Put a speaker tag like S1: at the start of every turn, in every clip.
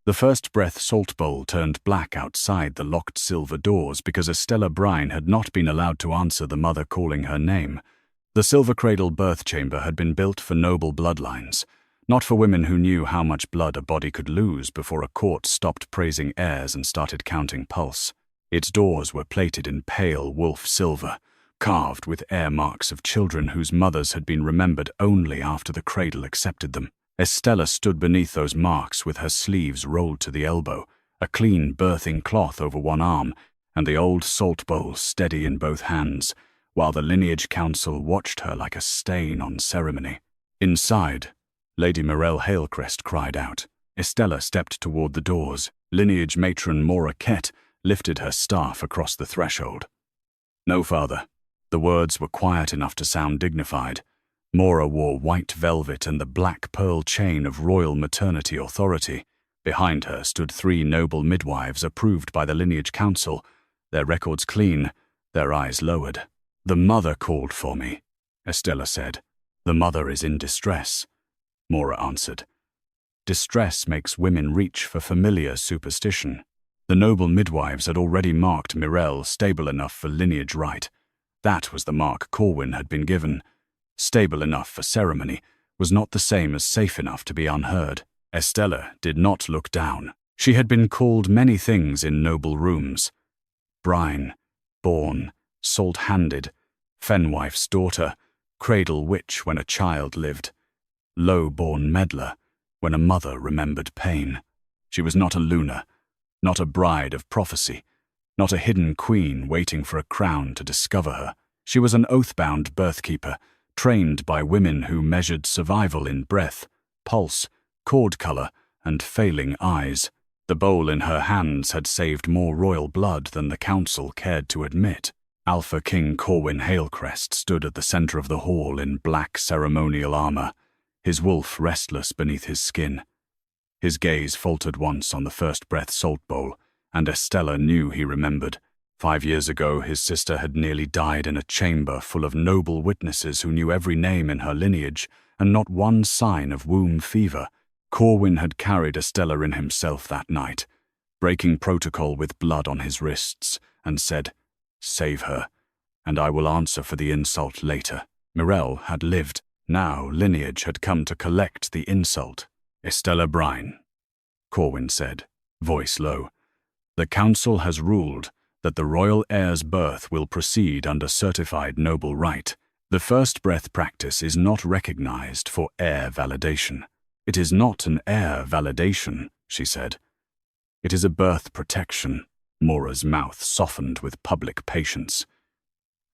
S1: The first breath salt bowl turned black outside the locked silver doors because Estella Brine had not been allowed to answer the mother calling her name. The silver cradle birth chamber had been built for noble bloodlines, not for women who knew how much blood a body could lose before a court stopped praising heirs and started counting pulse. Its doors were plated in pale wolf silver, carved with heir marks of children whose mothers had been remembered only after the cradle accepted them. Estella stood beneath those marks with her sleeves rolled to the elbow, a clean birthing cloth over one arm, and the old salt bowl steady in both hands, while the lineage council watched her like a stain on ceremony. Inside, Lady Morel Hailcrest cried out. Estella stepped toward the doors. Lineage matron Mora Kett lifted her staff across the threshold. "No, father." The words were quiet enough to sound dignified. Mora wore white velvet and the black pearl chain of royal maternity authority. Behind her stood 3 noble midwives approved by the lineage council, their records clean, their eyes lowered. "The mother called for me," Estella said. "The mother is in distress," Mora answered. Distress makes women reach for familiar superstition. The noble midwives had already marked Mirelle stable enough for lineage rite. That was the mark Corwin had been given. Stable enough for ceremony was not the same as safe enough to be unheard. Estella did not look down. She had been called many things in noble rooms. Brine, born, salt-handed, fenwife's daughter, cradle witch when a child lived, low-born meddler when a mother remembered pain. She was not a Luna, not a bride of prophecy, not a hidden queen waiting for a crown to discover her. She was an oath-bound birthkeeper, trained by women who measured survival in breath, pulse, cord color, and failing eyes. The bowl in her hands had saved more royal blood than the council cared to admit. Alpha King Corwin Hailcrest stood at the center of the hall in black ceremonial armor, his wolf restless beneath his skin. His gaze faltered once on the first breath salt bowl, and Estella knew he remembered. 5 years ago, his sister had nearly died in a chamber full of noble witnesses who knew every name in her lineage, and not one sign of womb fever. Corwin had carried Estella in himself that night, breaking protocol with blood on his wrists, and said, "Save her, and I will answer for the insult later." Mirelle had lived. Now lineage had come to collect the insult. "Estella Brine," Corwin said, voice low. "The council has ruled that the royal heir's birth will proceed under certified noble rite. The first breath practice is not recognized for heir validation." "It is not an heir validation," she said. "It is a birth protection." Mora's mouth softened with public patience.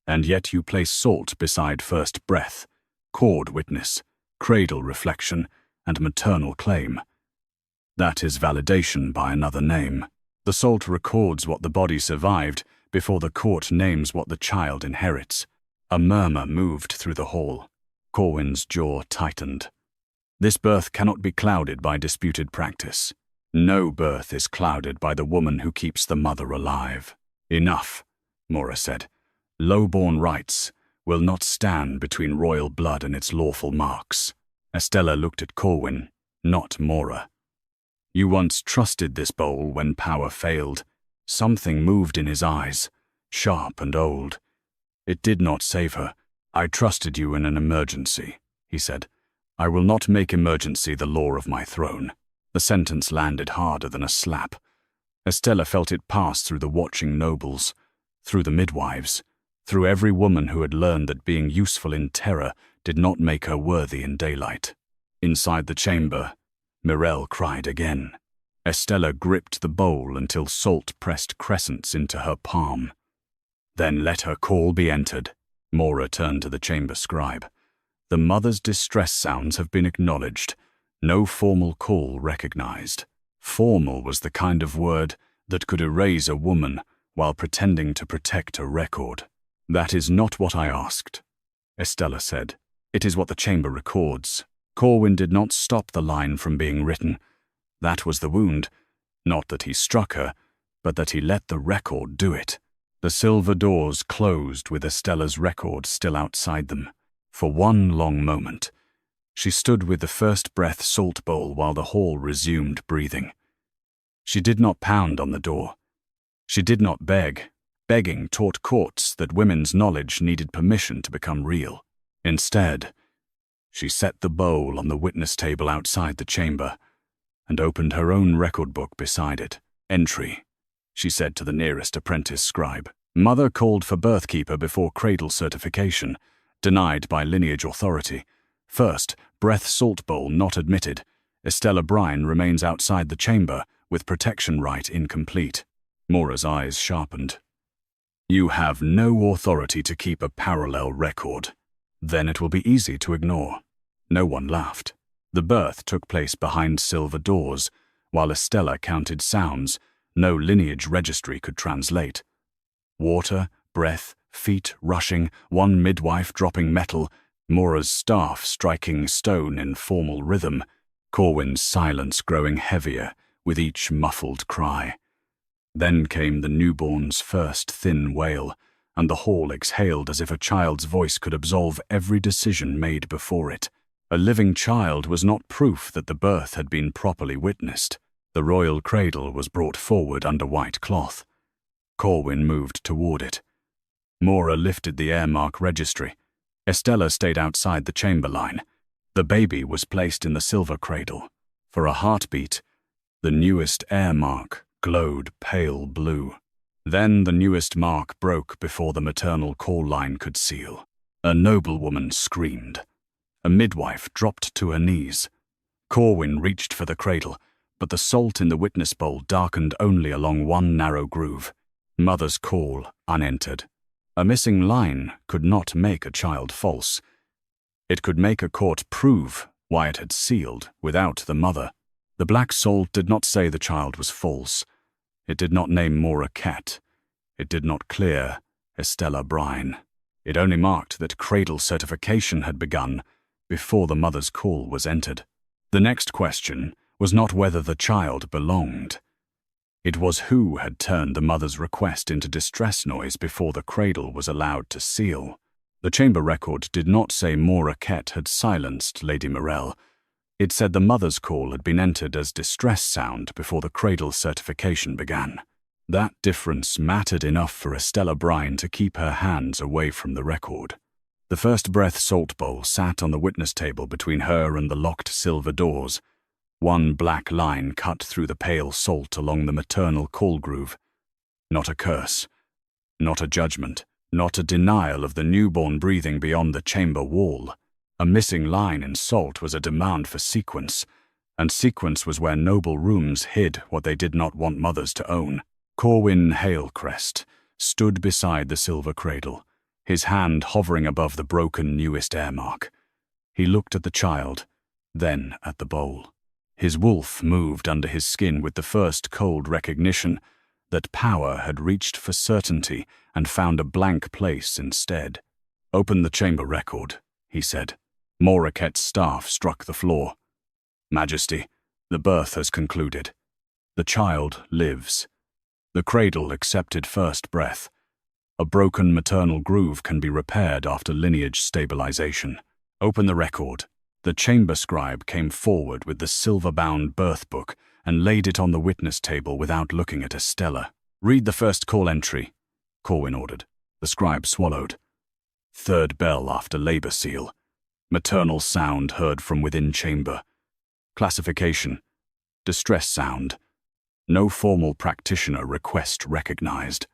S1: "And yet you place salt beside first breath, cord witness, cradle reflection, and maternal claim. That is validation by another name. The salt records what the body survived before the court names what the child inherits." A murmur moved through the hall. Corwin's jaw tightened. "This birth cannot be clouded by disputed practice. No birth is clouded by the woman who keeps the mother alive." "Enough," Mora said. "Low-born rights will not stand between royal blood and its lawful marks." Estella looked at Corwin, not Mora. "You once trusted this bowl when power failed." Something moved in his eyes, sharp and old. "It did not save her. I trusted you in an emergency," he said. "I will not make emergency the law of my throne." The sentence landed harder than a slap. Estella felt it pass through the watching nobles, through the midwives, through every woman who had learned that being useful in terror did not make her worthy in daylight. Inside the chamber, Mirelle cried again. Estella gripped the bowl until salt pressed crescents into her palm. "Then let her call be entered." Mora turned to the chamber scribe. "The mother's distress sounds have been acknowledged. No formal call recognized." Formal was the kind of word that could erase a woman while pretending to protect a record. "That is not what I asked," Estella said. "It is what the chamber records." Corwin did not stop the line from being written. That was the wound. Not that he struck her, but that he let the record do it. The silver doors closed with Estella's record still outside them. For one long moment, she stood with the first breath salt bowl while the hall resumed breathing. She did not pound on the door. She did not beg. Begging taught courts that women's knowledge needed permission to become real. Instead, she set the bowl on the witness table outside the chamber and opened her own record book beside it. Entry, she said to the nearest apprentice scribe. Mother called for birthkeeper before cradle certification, denied by lineage authority. First, breath salt bowl not admitted. Estella Brine remains outside the chamber, with protection right incomplete. Mora's eyes sharpened. You have no authority to keep a parallel record. Then it will be easy to ignore. No one laughed. The birth took place behind silver doors, while Estella counted sounds no lineage registry could translate. Water, breath, feet rushing, one midwife dropping metal, Mora's staff striking stone in formal rhythm, Corwin's silence growing heavier with each muffled cry. Then came the newborn's first thin wail, and the hall exhaled as if a child's voice could absolve every decision made before it. A living child was not proof that the birth had been properly witnessed. The royal cradle was brought forward under white cloth. Corwin moved toward it. Mora lifted the Heir mark registry. Estella stayed outside the chamber line. The baby was placed in the silver cradle. For a heartbeat, the newest Heir mark glowed pale blue. Then the newest mark broke before the maternal call line could seal. A noblewoman screamed. A midwife dropped to her knees. Corwin reached for the cradle, but the salt in the witness bowl darkened only along one narrow groove. Mother's call unentered. A missing line could not make a child false. It could make a court prove why it had sealed without the mother. The black salt did not say the child was false. It did not name Mora Cat. It did not clear Estella Brine. It only marked that cradle certification had begun before the mother's call was entered. The next question was not whether the child belonged. It was who had turned the mother's request into distress noise before the cradle was allowed to seal. The chamber record did not say Mora Cat had silenced Lady Morell. It said the mother's call had been entered as distress sound before the cradle certification began. That difference mattered enough for Estella Brine to keep her hands away from the record. The first breath salt bowl sat on the witness table between her and the locked silver doors. One black line cut through the pale salt along the maternal call groove. Not a curse, not a judgment, not a denial of the newborn breathing beyond the chamber wall. A missing line in salt was a demand for sequence, and sequence was where noble rooms hid what they did not want mothers to own. Corwin Hailcrest stood beside the silver cradle, his hand hovering above the broken newest Heir mark. He looked at the child, then at the bowl. His wolf moved under his skin with the first cold recognition that power had reached for certainty and found a blank place instead. "Open the chamber record," he said. Mora Cat's staff struck the floor. "Majesty, the birth has concluded. The child lives. The cradle accepted first breath. A broken maternal groove can be repaired after lineage stabilization. Open the record." The chamber scribe came forward with the silver-bound birth book and laid it on the witness table without looking at Estella. "Read the first call entry," Corwin ordered. The scribe swallowed. "Third bell after labor seal. Maternal sound heard from within chamber. Classification: distress sound. No formal practitioner request recognized."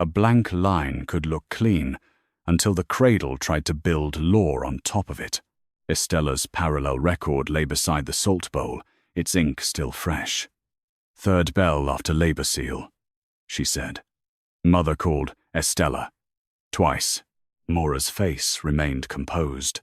S1: A blank line could look clean until the cradle tried to build lore on top of it. Estella's parallel record lay beside the salt bowl, its ink still fresh. "Third bell after labor seal," she said. Mother called Estella. Twice. Mora's face remained composed.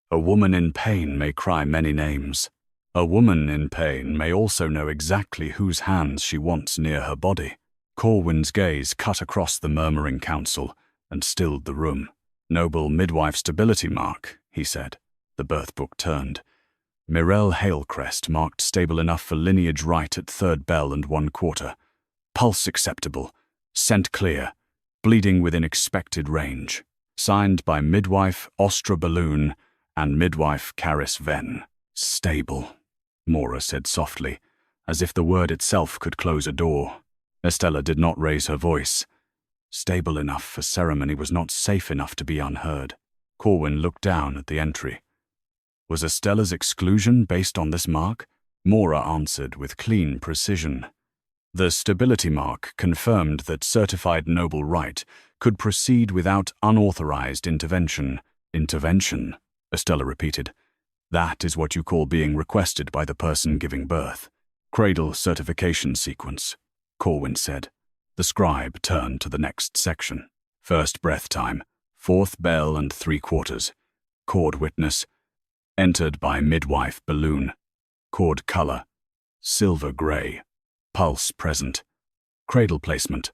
S1: A woman in pain may cry many names. A woman in pain may also know exactly whose hands she wants near her body. Corwin's gaze cut across the murmuring council and stilled the room. "Noble midwife stability mark," he said. The birth book turned. Mirelle Hailcrest marked stable enough for lineage Rite at third bell and 1/4. Pulse acceptable. Scent clear. Bleeding within expected range. Signed by midwife Ostra Balloon and midwife Caris Venn. "Stable," Mora said softly, as if the word itself could close a door. Estella did not raise her voice. Stable enough for ceremony was not safe enough to be unheard. Corwin looked down at the entry. Was Estella's exclusion based on this mark? Mora answered with clean precision. The stability mark confirmed that certified noble Rite could proceed without unauthorized intervention. Intervention, Estella repeated. That is what you call being requested by the person giving birth. Cradle certification sequence, Corwin said. The scribe turned to the next section. First breath time, 4th bell and 3/4. Cord witness. Entered by midwife balloon. Cord color, silver gray. Pulse present. Cradle placement.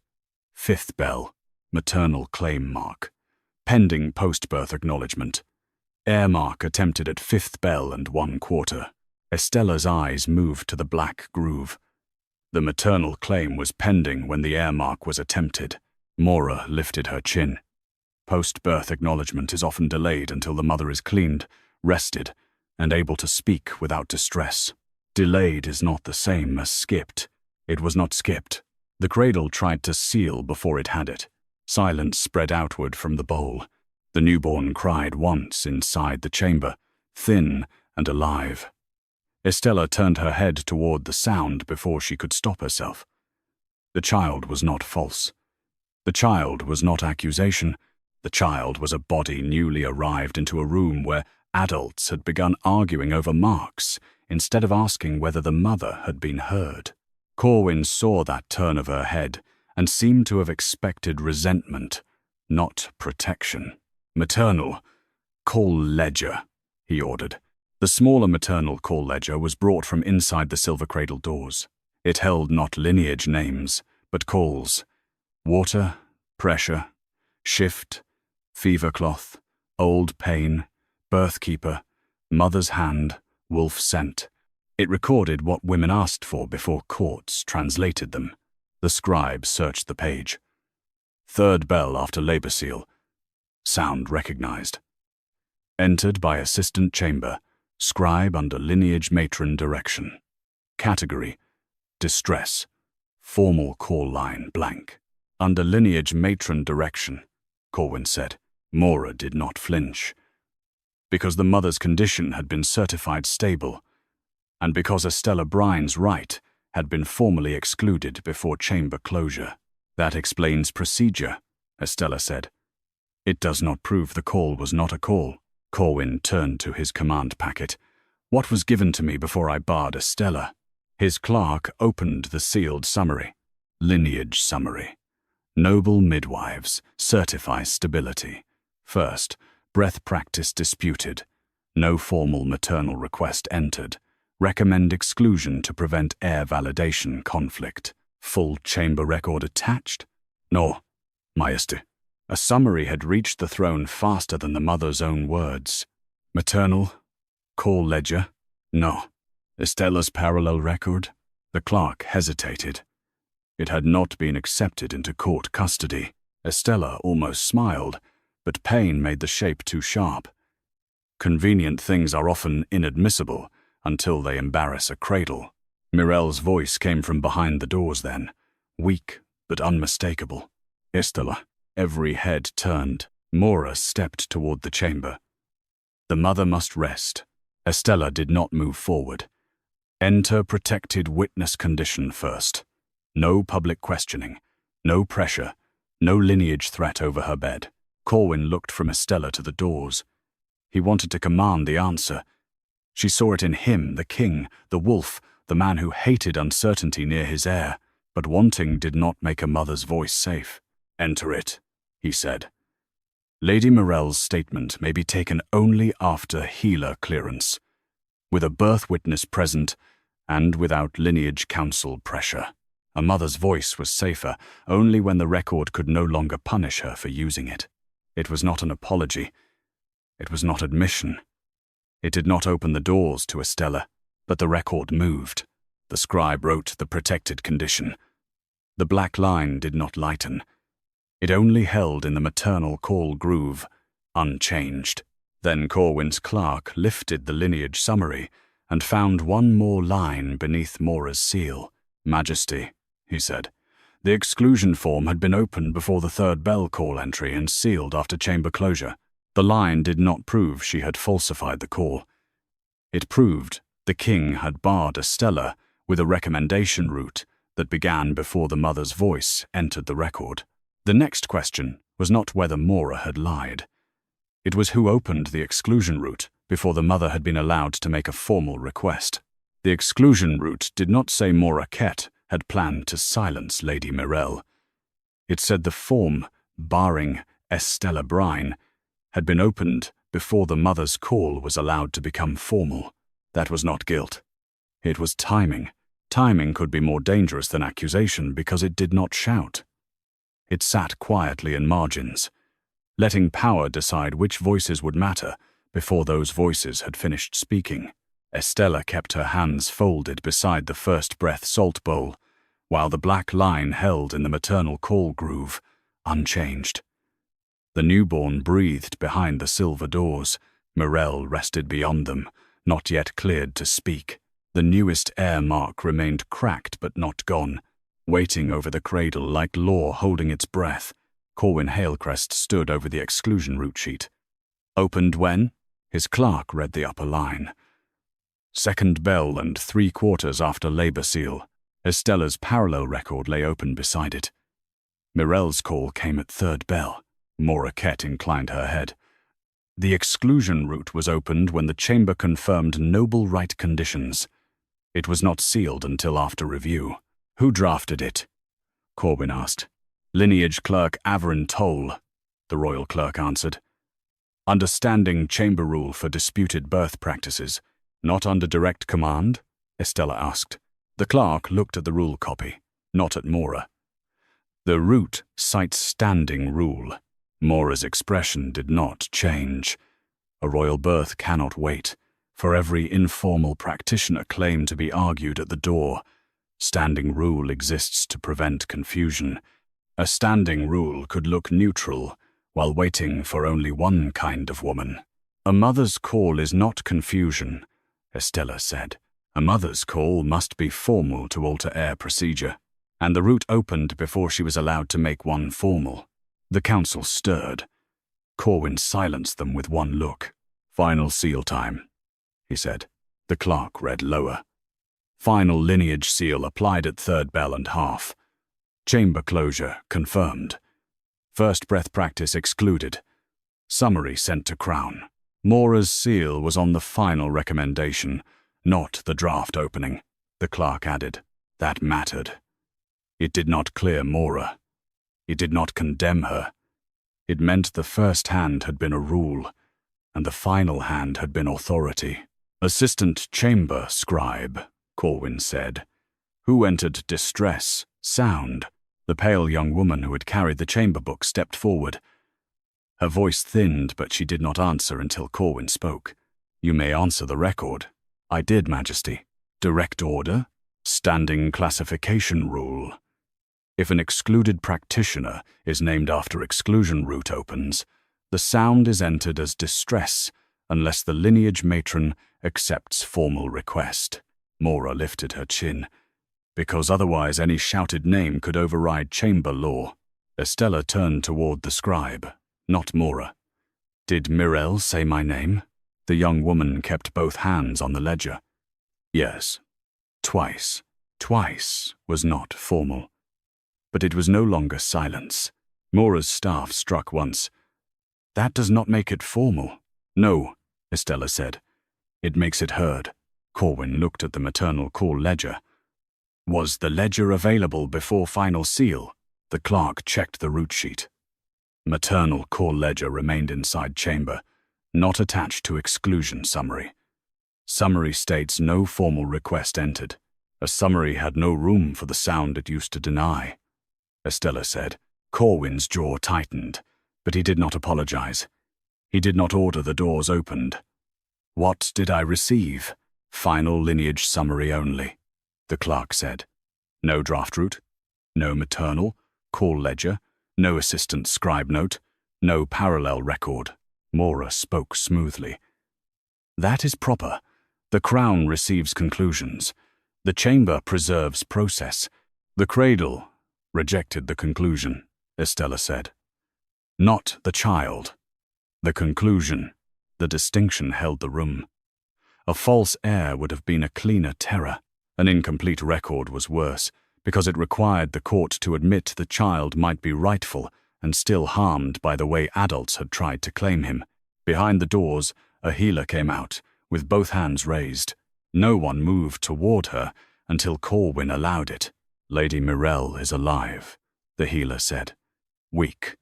S1: 5th bell. Maternal claim mark. Pending post-birth acknowledgement. Heir mark attempted at 5th bell and 1/4. Estella's eyes moved to the black groove. The maternal claim was pending when the heir mark was attempted. Mora lifted her chin. Post-birth acknowledgement is often delayed until the mother is cleaned, rested, and able to speak without distress. Delayed is not the same as skipped. It was not skipped. The cradle tried to seal before it had it. Silence spread outward from the bowl. The newborn cried once inside the chamber, thin and alive. Estella turned her head toward the sound before she could stop herself. The child was not false. The child was not accusation. The child was a body newly arrived into a room where adults had begun arguing over marks instead of asking whether the mother had been heard. Corwin saw that turn of her head and seemed to have expected resentment, not protection. Maternal-call ledger, he ordered. The smaller maternal-call ledger was brought from inside the silver cradle doors. It held not lineage names, but calls. Water, pressure, shift, fever cloth, old pain, birthkeeper, mother's hand, wolf scent. It recorded what women asked for before courts translated them. The scribe searched the page. 3rd bell after labor seal. Sound recognized. Entered by assistant chamber. Scribe under lineage matron direction. Category: distress. Formal call line blank. Under lineage matron direction, Corwin said. Mora did not flinch. Because the mother's condition had been certified stable, and because Estella Brine's Rite had been formally excluded before chamber closure. That explains procedure, Estella said. It does not prove the call was not a call. Corwin turned to his command packet. What was given to me before I barred Estella? His clerk opened the sealed summary. Lineage summary. Noble midwives certify stability. First, breath practice disputed. No formal maternal request entered. Recommend exclusion to prevent heir validation conflict. Full chamber record attached? No, Majesty. A summary had reached the throne faster than the mother's own words. Maternal-call ledger? No. Estella's parallel record? The clerk hesitated. It had not been accepted into court custody. Estella almost smiled, but pain made the shape too sharp. Convenient things are often inadmissible until they embarrass a cradle. Mirel's voice came from behind the doors then, weak but unmistakable. Estella. Every head turned. Mora stepped toward the chamber. The mother must rest. Estella did not move forward. Enter protected witness condition first. No public questioning. No pressure. No lineage threat over her bed. Corwin looked from Estella to the doors. He wanted to command the answer. She saw it in him, the king, the wolf, the man who hated uncertainty near his heir. But wanting did not make a mother's voice safe. Enter it, he said. Lady Mirel's statement may be taken only after healer clearance, with a birth witness present and without lineage council pressure. A mother's voice was safer only when the record could no longer punish her for using it. It was not an apology. It was not admission. It did not open the doors to Estella, but the record moved. The scribe wrote the protected condition. The black line did not lighten. It only held in the maternal-call groove, unchanged. Then Corwin's clerk lifted the lineage summary and found one more line beneath Mora's seal. "Majesty," he said. The exclusion form had been opened before the third bell call entry and sealed after chamber closure. The line did not prove she had falsified the call. It proved the king had barred Estella with a recommendation route that began before the mother's voice entered the record. The next question was not whether Mora had lied. It was who opened the exclusion route before the mother had been allowed to make a formal request. The exclusion route did not say Mora Kett had planned to silence Lady Mirelle. It said the form, barring Estella Brine, had been opened before the mother's call was allowed to become formal. That was not guilt. It was timing. Timing could be more dangerous than accusation because it did not shout. It sat quietly in margins, letting power decide which voices would matter before those voices had finished speaking. Estella kept her hands folded beside the first breath salt bowl, while the black line held in the maternal call groove, unchanged. The newborn breathed behind the silver doors. Mirelle rested beyond them, not yet cleared to speak. The newest Heir mark remained cracked but not gone, waiting over the cradle like law holding its breath. Corwin Hailcrest stood over the exclusion route sheet. "Opened when?" His clerk read the upper line. "Second bell and 3/4 after labor seal." Estella's parallel record lay open beside it. Mirelle's call came at third bell. Mora Kett inclined her head. The exclusion route was opened when the chamber confirmed noble Rite conditions. It was not sealed until after review. "Who drafted it?" Corwin asked. "Lineage clerk Averin Toll," the royal clerk answered. "Understanding chamber rule for disputed birth practices, not under direct command?" Estella asked. The clerk looked at the rule copy, not at Mora. "The route cites standing rule." Mora's expression did not change. A royal birth cannot wait. For every informal practitioner claim to be argued at the door, standing rule exists to prevent confusion. A standing rule could look neutral while waiting for only one kind of woman. "A mother's call is not confusion," Estella said. "A mother's call must be formal to alter heir procedure, and the route opened before she was allowed to make one formal." The council stirred. Corwin silenced them with one look. "Final seal time," he said. The clerk read lower. "Final lineage seal applied at third bell and half. Chamber closure confirmed. First breath practice excluded. Summary sent to Crown." Mora's seal was on the final recommendation, not the draft opening, the clerk added. That mattered. It did not clear Mora. It did not condemn her. It meant the first hand had been a rule, and the final hand had been authority. "Assistant chamber scribe," Corwin said. "Who entered distress? Sound." The pale young woman who had carried the chamber book stepped forward. Her voice thinned, but she did not answer until Corwin spoke. "You may answer the record." "I did, Majesty." "Direct order? Standing classification rule. If an excluded practitioner is named after exclusion route opens, the sound is entered as distress unless the lineage matron accepts formal request." Mora lifted her chin, because otherwise any shouted name could override chamber law. Estella turned toward the scribe, not Mora. "Did Mirelle say my name?" The young woman kept both hands on the ledger. "Yes. Twice." Twice was not formal. But it was no longer silence. Mora's staff struck once. "That does not make it formal." "No," Estella said. "It makes it heard." Corwin looked at the maternal-call ledger. "Was the ledger available before final seal?" The clerk checked the route sheet. Maternal-call ledger remained inside chamber, not attached to exclusion summary. Summary states no formal request entered. A summary had no room for the sound it used to deny, Estella said. Corwin's jaw tightened, but he did not apologize. He did not order the doors opened. "What did I receive?" "Final lineage summary only," the clerk said. "No draft route, no maternal call ledger, no assistant scribe note, no parallel record." Mora spoke smoothly. "That is proper. The crown receives conclusions. The chamber preserves process. The cradle rejected the conclusion, Estella said. Not the child. The conclusion. The distinction held the room. A false heir would have been a cleaner terror. An incomplete record was worse, because it required the court to admit the child might be rightful and still harmed by the way adults had tried to claim him. Behind the doors, a healer came out, with both hands raised. No one moved toward her until Corwin allowed it. Lady Mirelle is alive, the healer said. Weak.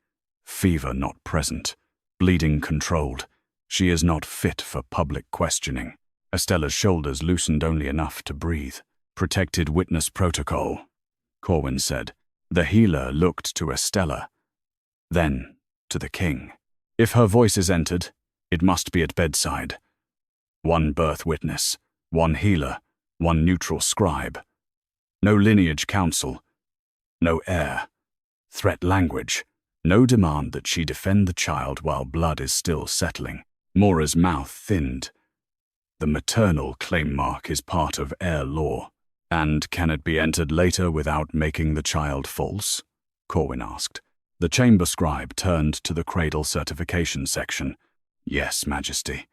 S1: Fever not present. Bleeding controlled. She is not fit for public questioning. Estella's shoulders loosened only enough to breathe. Protected witness protocol, Corwin said. The healer looked to Estella, then to the king. If her voice is entered, it must be at bedside. One birth witness, one healer, one neutral scribe. No lineage council, no heir. Threat language, no demand that she defend the child while blood is still settling. Mora's mouth thinned. The maternal claim mark is part of heir law. And can it be entered later without making the child false? Corwin asked. The chamber scribe turned to the cradle certification section. Yes, Majesty.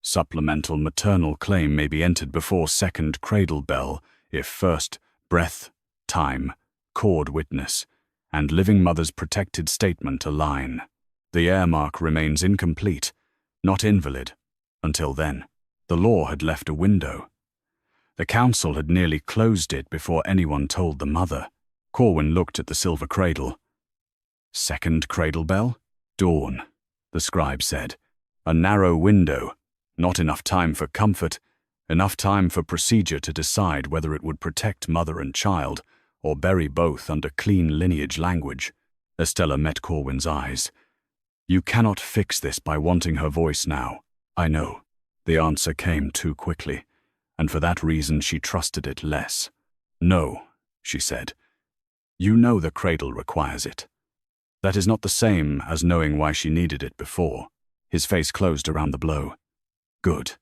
S1: Supplemental maternal claim may be entered before second cradle bell if first breath, time, cord witness, and living mother's protected statement align. The heir mark remains incomplete, not invalid. Until then, the law had left a window. The council had nearly closed it before anyone told the mother. Corwin looked at the silver cradle. Second cradle bell? Dawn, the scribe said. A narrow window. Not enough time for comfort, enough time for procedure to decide whether it would protect mother and child or bury both under clean lineage language. Estella met Corwin's eyes. You cannot fix this by wanting her voice now. I know. The answer came too quickly, and for that reason she trusted it less. No, she said. You know the cradle requires it. That is not the same as knowing why she needed it before. His face closed around the blow. Good.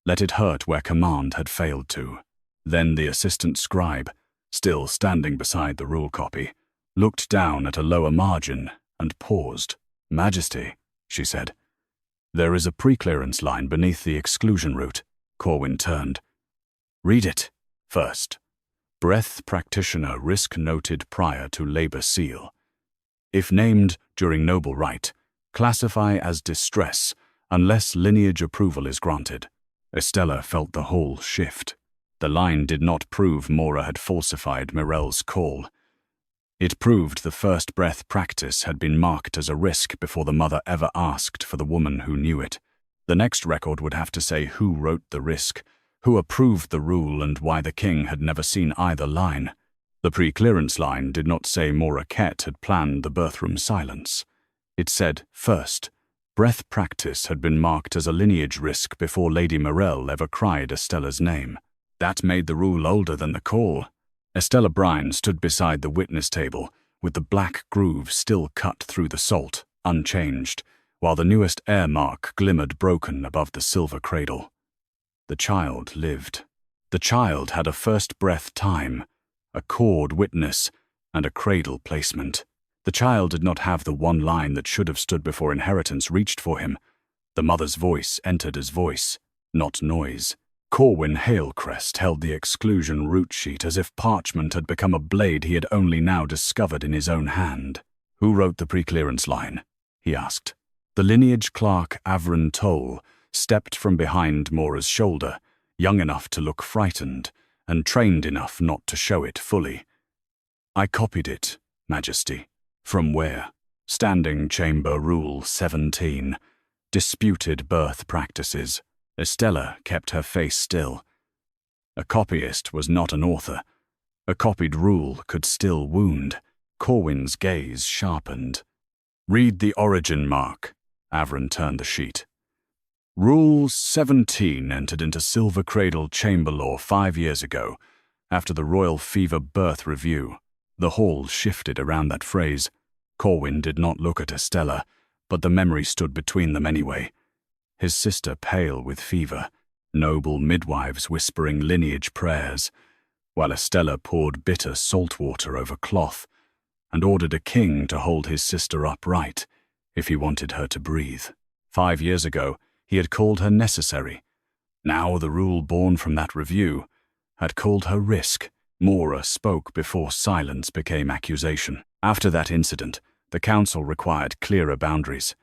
S1: Let it hurt where command had failed to. Then the assistant scribe, still standing beside the rule copy, looked down at a lower margin and paused. Majesty, she said. There is a preclearance line beneath the exclusion route. Corwin turned. Read it. First. Breath practitioner risk noted prior to labor seal. If named during noble rite, classify as distress unless lineage approval is granted. Estella felt the whole shift. The line did not prove Mora had falsified Mirelle's call. It proved the first breath practice had been marked as a risk before the mother ever asked for the woman who knew it. The next record would have to say who wrote the risk, who approved the rule, and why the king had never seen either line. The pre-clearance line did not say Mora Kett had planned the birthroom silence. It said, first, breath practice had been marked as a lineage risk before Lady Mirelle ever cried Estella's name. That made the rule older than the call. Estella Brine stood beside the witness table, with the black groove still cut through the salt, unchanged, while the newest heir mark glimmered broken above the silver cradle. The child lived. The child had a first breath time, a cord witness, and a cradle placement. The child did not have the one line that should have stood before inheritance reached for him. The mother's voice entered as voice, not noise. Corwin Hailcrest held the exclusion root sheet as if parchment had become a blade he had only now discovered in his own hand. Who wrote the pre-clearance line? He asked. The lineage clerk Avron Toll stepped from behind Mora's shoulder, young enough to look frightened, and trained enough not to show it fully. I copied it, Majesty. From where? Standing Chamber Rule 17. Disputed birth practices. Estella kept her face still. A copyist was not an author. A copied rule could still wound. Corwin's gaze sharpened. Read the origin mark. Avron turned the sheet. Rule 17 entered into Silver Cradle Chamber Law 5 years ago, after the Royal Fever Birth Review. The hall shifted around that phrase. Corwin did not look at Estella, but the memory stood between them anyway. His sister pale with fever, noble midwives whispering lineage prayers, while Estella poured bitter salt water over cloth and ordered a king to hold his sister upright if he wanted her to breathe. 5 years ago, he had called her necessary. Now the rule born from that review had called her risk. Mora spoke before silence became accusation. After that incident, the council required clearer boundaries.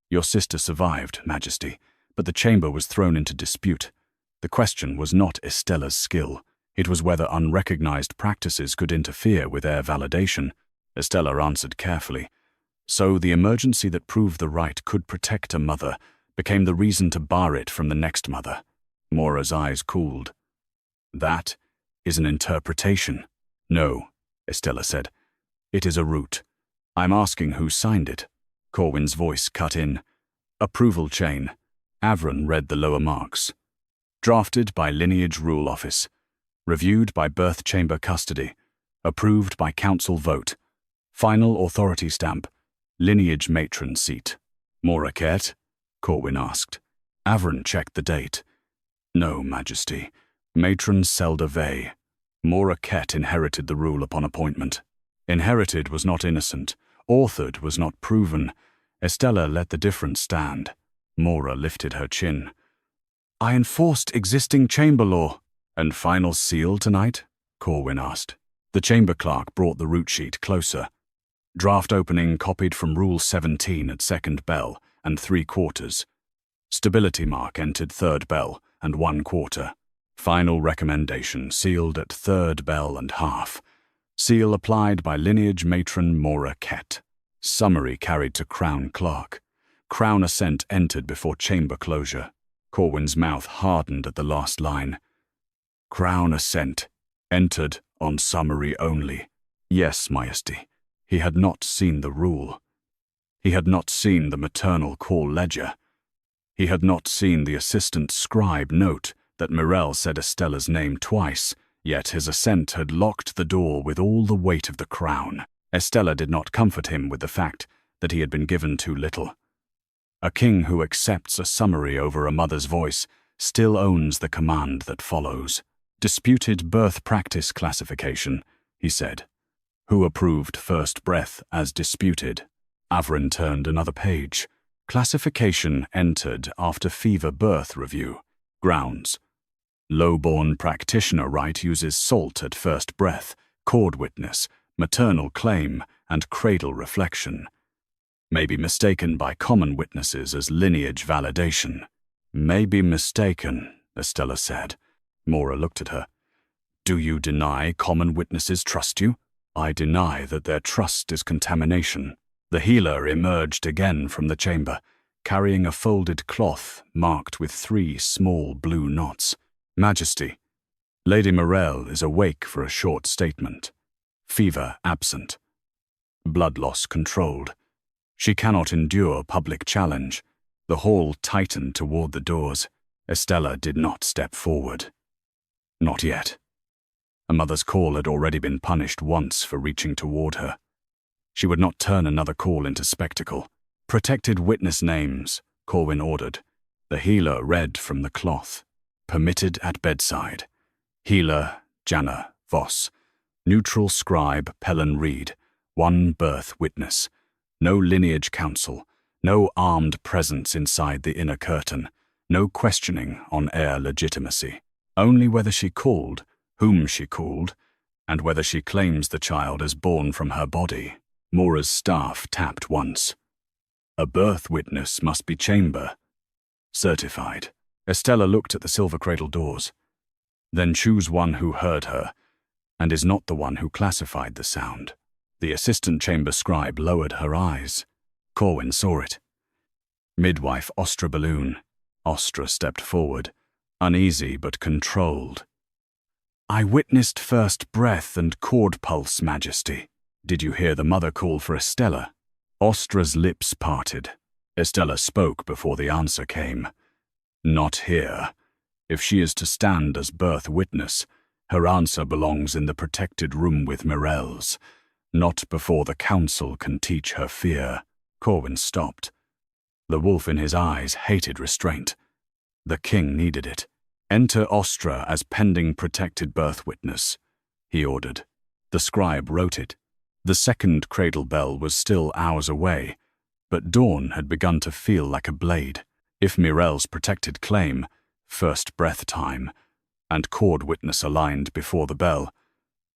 S1: Your sister survived, Majesty, but the chamber was thrown into dispute. The question was not Estella's skill. It was whether unrecognized practices could interfere with heir validation. Estella answered carefully. So the emergency that proved the Rite could protect a mother became the reason to bar it from the next mother. Mora's eyes cooled. That is an interpretation. No, Estella said. It is a route. I'm asking who signed it. Corwin's voice cut in. Approval chain. Avron read the lower marks. Drafted by Lineage Rule Office. Reviewed by Birth Chamber Custody. Approved by Council Vote. Final authority stamp. Lineage Matron Seat. Mora Ket? Corwin asked. Avron checked the date. No, Majesty. Matron Selda Vey. Mora Ket inherited the rule upon appointment. Inherited was not innocent. Authored was not proven. Estella let the difference stand. Mora lifted her chin. I enforced existing chamber law. And final seal tonight? Corwin asked. The chamber clerk brought the route sheet closer. Draft opening copied from Rule 17 at 2nd bell and 3/4. Stability mark entered 3rd bell and 1/4. Final recommendation sealed at 3rd bell and half. Seal applied by Lineage Matron Mora Ket. Summary carried to Crown Clerk. Crown assent entered before chamber closure. Corwin's mouth hardened at the last line. Crown assent. Entered on summary only. Yes, Majesty. He had not seen the rule. He had not seen the maternal-call ledger. He had not seen the assistant scribe note that Mirel said Estella's name twice, yet his assent had locked the door with all the weight of the crown. Estella did not comfort him with the fact that he had been given too little. A king who accepts a summary over a mother's voice still owns the command that follows. Disputed birth practice classification, he said. Who approved first breath as disputed? Avron turned another page. Classification entered after fever birth review. Grounds. Low-born practitioner Rite uses salt at first breath, cord witness, maternal claim, and cradle reflection. May be mistaken by common witnesses as lineage validation. May be mistaken, Estella said. Mora looked at her. Do you deny common witnesses trust you? I deny that their trust is contamination. The healer emerged again from the chamber, carrying a folded cloth marked with 3 small blue knots. Majesty, Lady Mirel is awake for a short statement. Fever absent. Blood loss controlled. She cannot endure public challenge. The hall tightened toward the doors. Estella did not step forward. Not yet. A mother's call had already been punished once for reaching toward her. She would not turn another call into spectacle. Protected witness names, Corwin ordered. The healer read from the cloth. Permitted at bedside. Healer, Janna, Voss. Neutral scribe, Pellen Reed. 1 birth witness. No lineage council. No armed presence inside the inner curtain. No questioning on heir legitimacy. Only whether she called, whom she called, and whether she claims the child as born from her body. Mora's staff tapped once. A birth witness must be chamber. Certified. Estella looked at the silver cradle doors. Then choose one who heard her, and is not the one who classified the sound. The assistant chamber scribe lowered her eyes. Corwin saw it. Midwife Ostra Balloon. Ostra stepped forward, uneasy but controlled. I witnessed first breath and cord pulse, Majesty. Did you hear the mother call for Estella? Ostra's lips parted. Estella spoke before the answer came. Not here. If she is to stand as birth witness, her answer belongs in the protected room with Mirel's. Not before the council can teach her fear. Corwin stopped. The wolf in his eyes hated restraint. The king needed it. "Enter Ostra as pending protected birth witness," he ordered. The scribe wrote it. The second cradle bell was still hours away, but dawn had begun to feel like a blade. If Mirel's protected claim, first breath time, and cord witness aligned before the bell,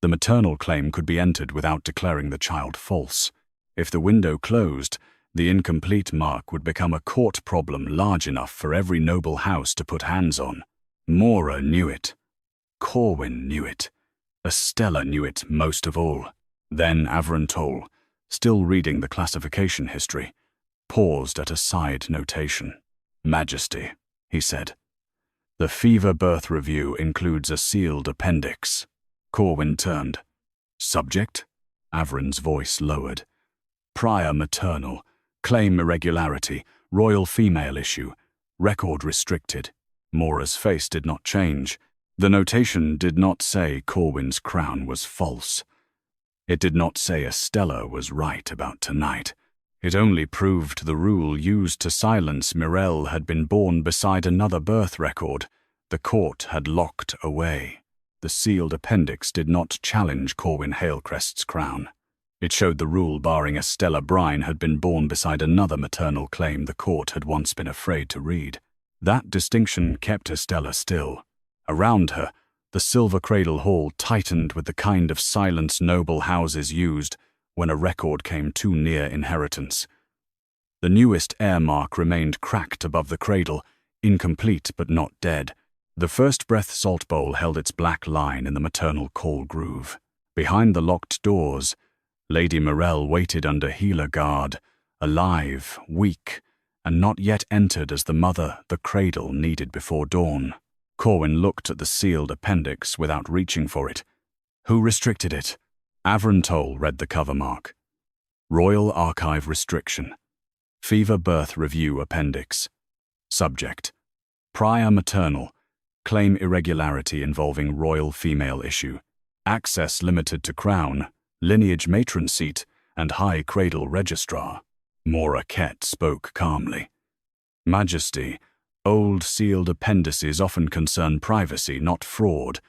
S1: the maternal claim could be entered without declaring the child false. If the window closed, the incomplete mark would become a court problem large enough for every noble house to put hands on. Mora knew it. Corwin knew it. Estella knew it most of all. Then Avron, still reading the classification history, paused at a side notation. "Majesty," he said. "The fever birth review includes a sealed appendix." Corwin turned. "Subject?" Avron's voice lowered. "Prior maternal. Claim irregularity. Royal female issue. Record restricted." Mora's face did not change. The notation did not say Corwin's crown was false. It did not say Estella was right about tonight. It only proved the rule used to silence Mirel had been born beside another birth record. The court had locked away. The sealed appendix did not challenge Corwin Hailcrest's crown. It showed the rule barring Estella Brine had been born beside another maternal claim the court had once been afraid to read. That distinction kept Estella still. Around her, the silver cradle hall tightened with the kind of silence noble houses used when a record came too near inheritance. The newest heir mark remained cracked above the cradle, incomplete but not dead. The first breath salt bowl held its black line in the maternal-call groove. Behind the locked doors, Lady Mirel waited under healer guard, alive, weak, and not yet entered as the mother the cradle needed before dawn. Corwin looked at the sealed appendix without reaching for it. Who restricted it? Avron read the cover mark. Royal Archive Restriction. Fever Birth Review Appendix. Subject: Prior maternal. Claim irregularity involving royal female issue. Access limited to crown, lineage matron seat, and high cradle registrar. Mora Kett spoke calmly. "Majesty, old sealed appendices often concern privacy, not fraud.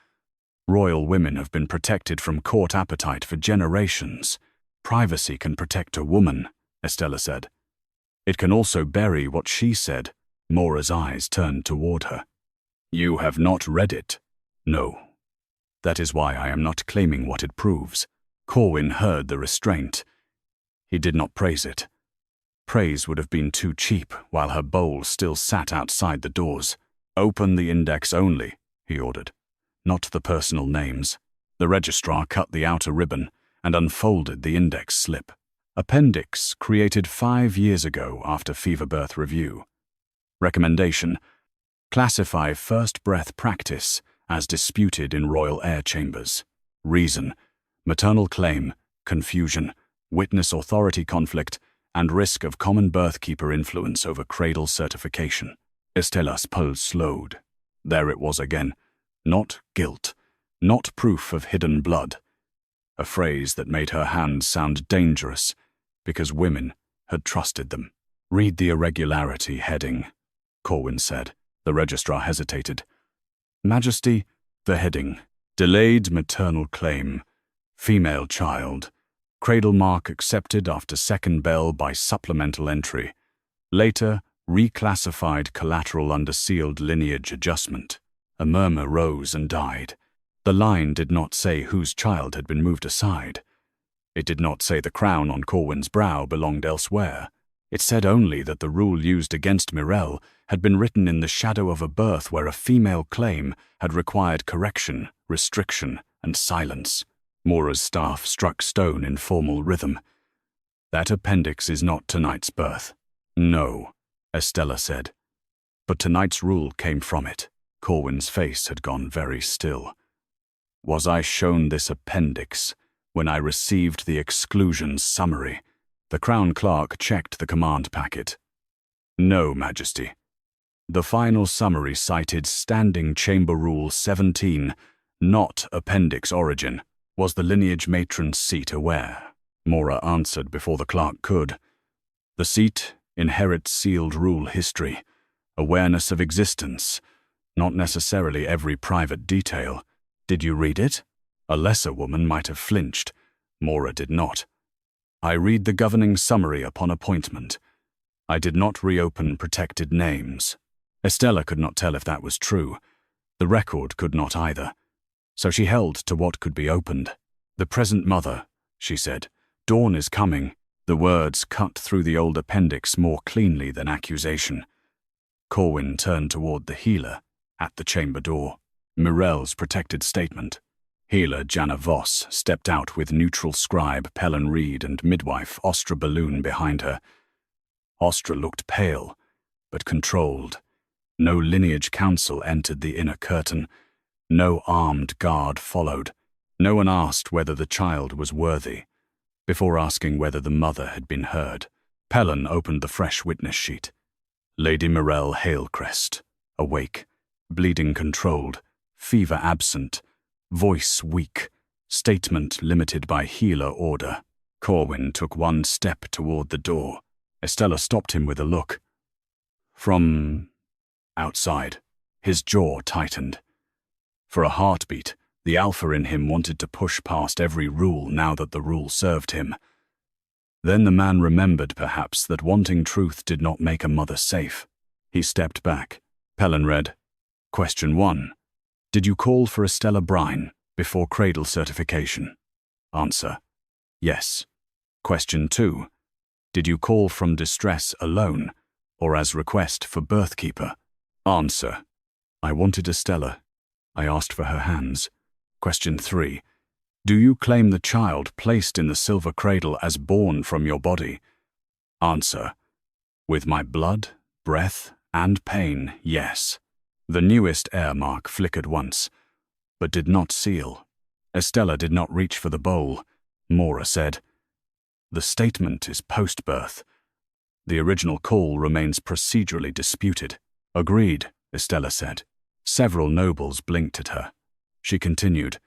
S1: Royal women have been protected from court appetite for generations. Privacy can protect a woman," Estella said. "It can also bury what she said." Mora's eyes turned toward her. "You have not read it." "No. That is why I am not claiming what it proves." Corwin heard the restraint. He did not praise it. Praise would have been too cheap while her bowl still sat outside the doors. "Open the index only," he ordered. "Not the personal names." The registrar cut the outer ribbon and unfolded the index slip. Appendix created 5 years ago after fever birth review. Recommendation: classify first breath practice as disputed in royal heir chambers. Reason: maternal claim, confusion, witness authority conflict, and risk of common birthkeeper influence over cradle certification. Estella's pulse slowed. There it was again. Not guilt, not proof of hidden blood. A phrase that made her hands sound dangerous because women had trusted them. "Read the irregularity heading," Corwin said. The registrar hesitated. "Majesty, the heading. Delayed maternal claim. Female child. Cradle mark accepted after second bell by supplemental entry. Later, reclassified collateral under sealed lineage adjustment." A murmur rose and died. The line did not say whose child had been moved aside. It did not say the crown on Corwin's brow belonged elsewhere. It said only that the rule used against Mirel had been written in the shadow of a birth where a female claim had required correction, restriction, and silence. Mora's staff struck stone in formal rhythm. "That appendix is not tonight's birth." "No," Estella said. "But tonight's rule came from it." Corwin's face had gone very still. "Was I shown this appendix when I received the exclusion summary?" The Crown Clerk checked the command packet. "No, Majesty. The final summary cited Standing Chamber Rule 17, not appendix origin. Was the lineage matron's seat aware?" Mora answered before the clerk could. "The seat inherits sealed rule history, awareness of existence, Not necessarily every private detail. Did you read it? A lesser woman might have flinched. Mora did not. I read the governing summary upon appointment. I did not reopen protected names. Estella could not tell if that was true. The record could not either. So she held to what could be opened. The present mother, she said. Dawn is coming. The words cut through the old appendix more cleanly than accusation. Corwin turned toward the healer at the chamber door. Mirel's protected statement. Healer Janna Voss stepped out with neutral scribe Pelin Reed and midwife Ostra Balloon behind her. Ostra looked pale, but controlled. No lineage council entered the inner curtain. No armed guard followed. No one asked whether the child was worthy, before asking whether the mother had been heard. Pelin opened the fresh witness sheet. Lady Mirel Hailcrest, awake, bleeding controlled, fever absent, voice weak, statement limited by healer order. Corwin took one step toward the door. Estella stopped him with a look. From outside, his jaw tightened. For a heartbeat, the alpha in him wanted to push past every rule now that the rule served him. Then the man remembered, perhaps, that wanting truth did not make a mother safe. He stepped back. Pelin read, Question 1. Did you call for Estella Brine before cradle certification? Answer. Yes. Question 2. Did you call from distress alone, or as request for birthkeeper? Answer. I wanted Estella. I asked for her hands. Question 3. Do you claim the child placed in the silver cradle as born from your body? Answer. With my blood, breath, and pain, yes. The newest Heir mark flickered once, but did not seal. Estella did not reach for the bowl. Mora said, The statement is post-birth. The original call remains procedurally disputed. Agreed, Estella said. Several nobles blinked at her. She continued,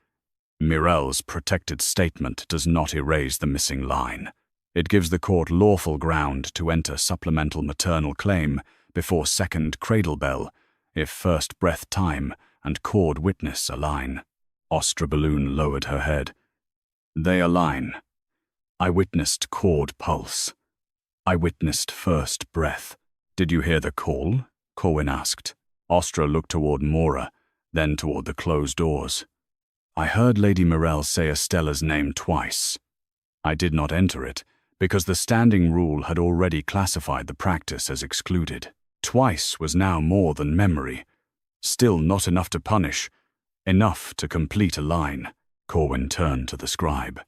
S1: Mirel's protected statement does not erase the missing line. It gives the court lawful ground to enter supplemental maternal claim before second cradle bell, if first breath time and cord witness align. Ostra Balloon lowered her head. They align. I witnessed cord pulse. I witnessed first breath. Did you hear the call? Corwin asked. Ostra looked toward Mora, then toward the closed doors. I heard Lady Mirel say Estella's name twice. I did not enter it, because the standing rule had already classified the practice as excluded. Twice was now more than memory. Still not enough to punish. Enough to complete a line. Corwin turned to the scribe.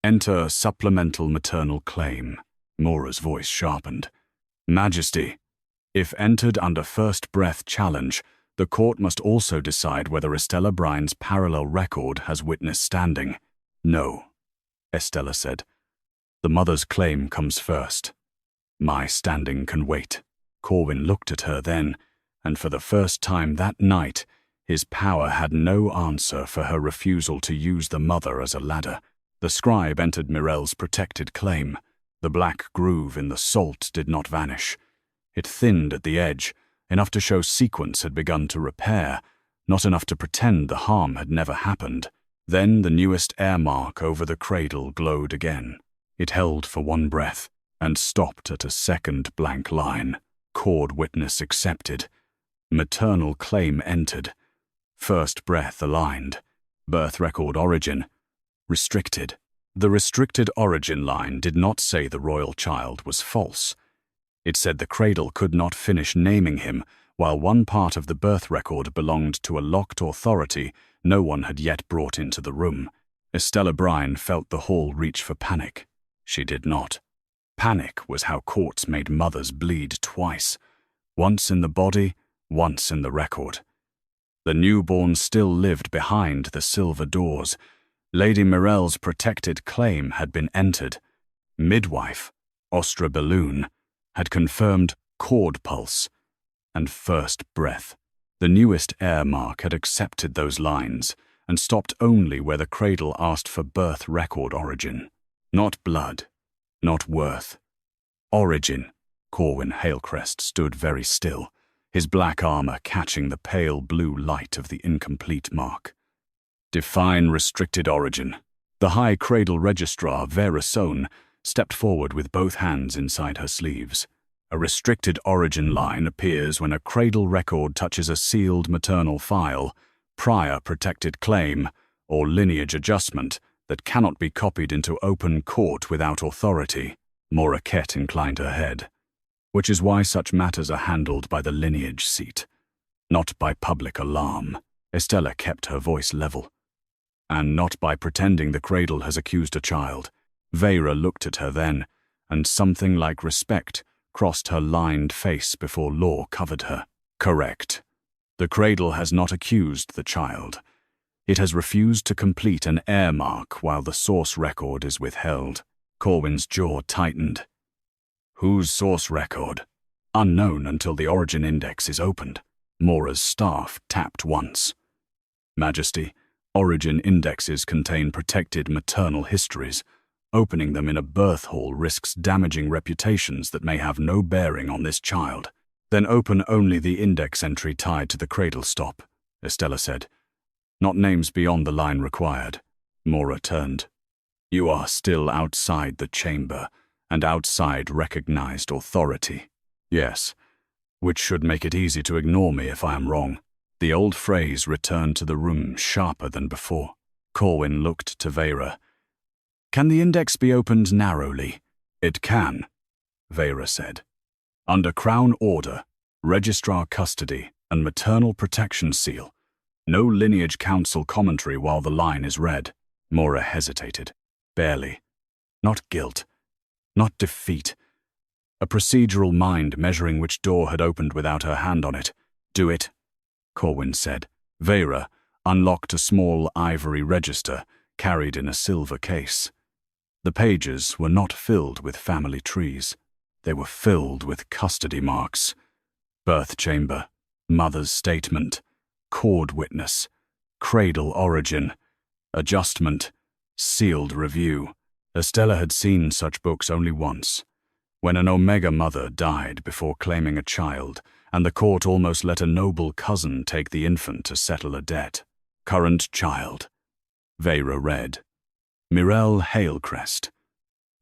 S1: Enter supplemental maternal claim. Mora's voice sharpened. Majesty, if entered under first breath challenge, the court must also decide whether Estella Brine's parallel record has witness standing. No, Estella said. The mother's claim comes first. My standing can wait. Corwin looked at her then, and for the first time that night, his power had no answer for her refusal to use the mother as a ladder. The scribe entered Mirel's protected claim. The black groove in the salt did not vanish. It thinned at the edge, enough to show sequence had begun to repair, not enough to pretend the harm had never happened. Then the newest Heir mark over the cradle glowed again. It held for one breath, and stopped at a second blank line. Cord witness accepted. Maternal claim entered. First breath aligned. Birth record origin restricted. The restricted origin line did not say the royal child was false. It said the cradle could not finish naming him, while one part of the birth record belonged to a locked authority no one had yet brought into the room. Estella Brine felt the hall reach for panic. She did not. Panic was how courts made mothers bleed twice. Once in the body, once in the record. The newborn still lived behind the silver doors. Lady Mirel's protected claim had been entered. Midwife, Ostra Balloon, had confirmed cord pulse and first breath. The newest Heir mark had accepted those lines and stopped only where the cradle asked for birth record origin. Not blood, not worth. Origin. Corwin Hailcrest stood very still. his black armor catching the pale blue light of the incomplete mark. Define restricted origin. The High Cradle Registrar, Vera Sohn, stepped forward with both hands inside her sleeves. A restricted origin line appears when a cradle record touches a sealed maternal file, prior protected claim, or lineage adjustment that cannot be copied into open court without authority. Mora Kett inclined her head. Which is why such matters are handled by the lineage seat, not by public alarm. Estella kept her voice level. And not by pretending the cradle has accused a child. Vera looked at her then, and something like respect crossed her lined face before law covered her. Correct. The cradle has not accused the child. It has refused to complete an heir mark while the source record is withheld. Corwin's jaw tightened. Whose source record? Unknown until the origin index is opened. Mora's staff tapped once. Majesty, origin indexes contain protected maternal histories. Opening them in a birth hall risks damaging reputations that may have no bearing on this child. Then open only the index entry tied to the cradle stop, Estella said. Not names beyond the line required. Mora turned. You are still outside the chamber, and outside recognized authority. Yes, which should make it easy to ignore me if I am wrong. The old phrase returned to the room sharper than before. Corwin looked to Vera. Can the index be opened narrowly? It can, Vera said. Under Crown Order, Registrar Custody, and Maternal Protection Seal. No Lineage Council commentary while the line is read. Mora hesitated. Barely. Not guilt. Not defeat. A procedural mind measuring which door had opened without her hand on it. Do it, Corwin said. Vera unlocked a small ivory register carried in a silver case. The pages were not filled with family trees. They were filled with custody marks. Birth chamber, mother's statement, cord witness, cradle origin, adjustment, sealed review. Estella had seen such books only once, when an Omega mother died before claiming a child, and the court almost let a noble cousin take the infant to settle a debt. Current child. Vera read. Mirelle Hailcrest.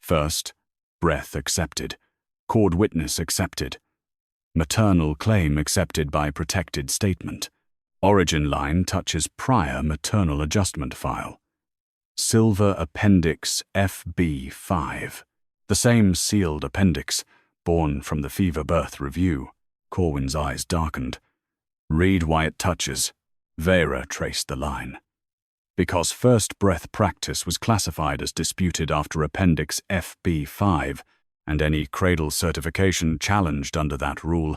S1: First, breath accepted. Cord witness accepted. Maternal claim accepted by protected statement. Origin line touches prior maternal adjustment file. Silver Appendix F-B-5. The same sealed appendix, born from the fever birth review. Corwin's eyes darkened. Read why it touches. Vera traced the line. Because first breath practice was classified as disputed after Appendix F-B-5, and any cradle certification challenged under that rule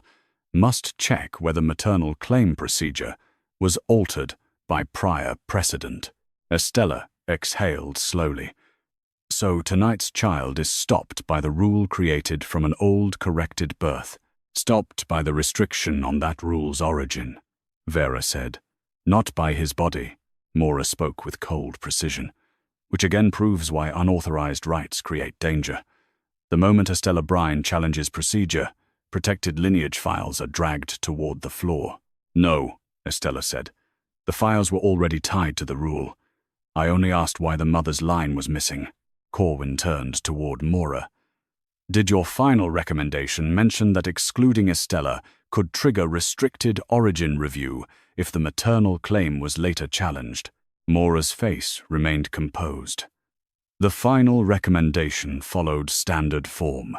S1: must check whether maternal claim procedure was altered by prior precedent. Estella exhaled slowly. So tonight's child is stopped by the rule created from an old corrected birth, stopped by the restriction on that rule's origin, Vera said. Not by his body, Mora spoke with cold precision, which again proves why unauthorized rites create danger. The moment Estella Brine challenges procedure, protected lineage files are dragged toward the floor. No, Estella said. The files were already tied to the rule. I only asked why the mother's line was missing. Corwin turned toward Mora. Did your final recommendation mention that excluding Estella could trigger restricted origin review if the maternal claim was later challenged? Mora's face remained composed. The final recommendation followed standard form.